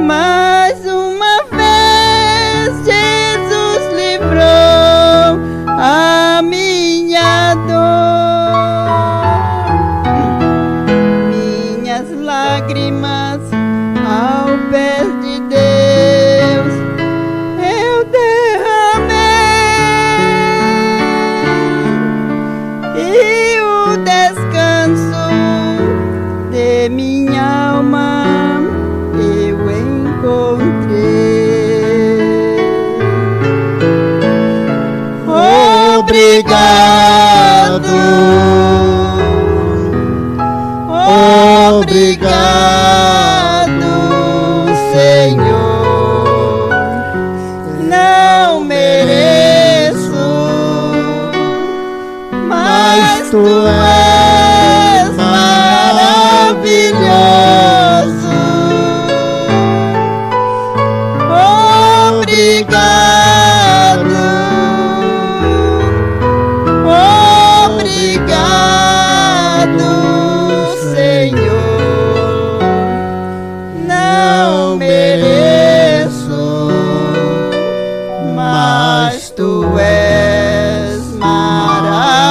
Mais uma vez Jesus livrou a minha dor. Minhas lágrimas ao pé de Deus eu derramei, e o descanso de minha alma eu encontrei. Obrigado, obrigado, Senhor. Não mereço, mas Tu és maravilhoso. Obrigado, obrigado, Senhor. Não mereço, mas Tu és maravilhoso.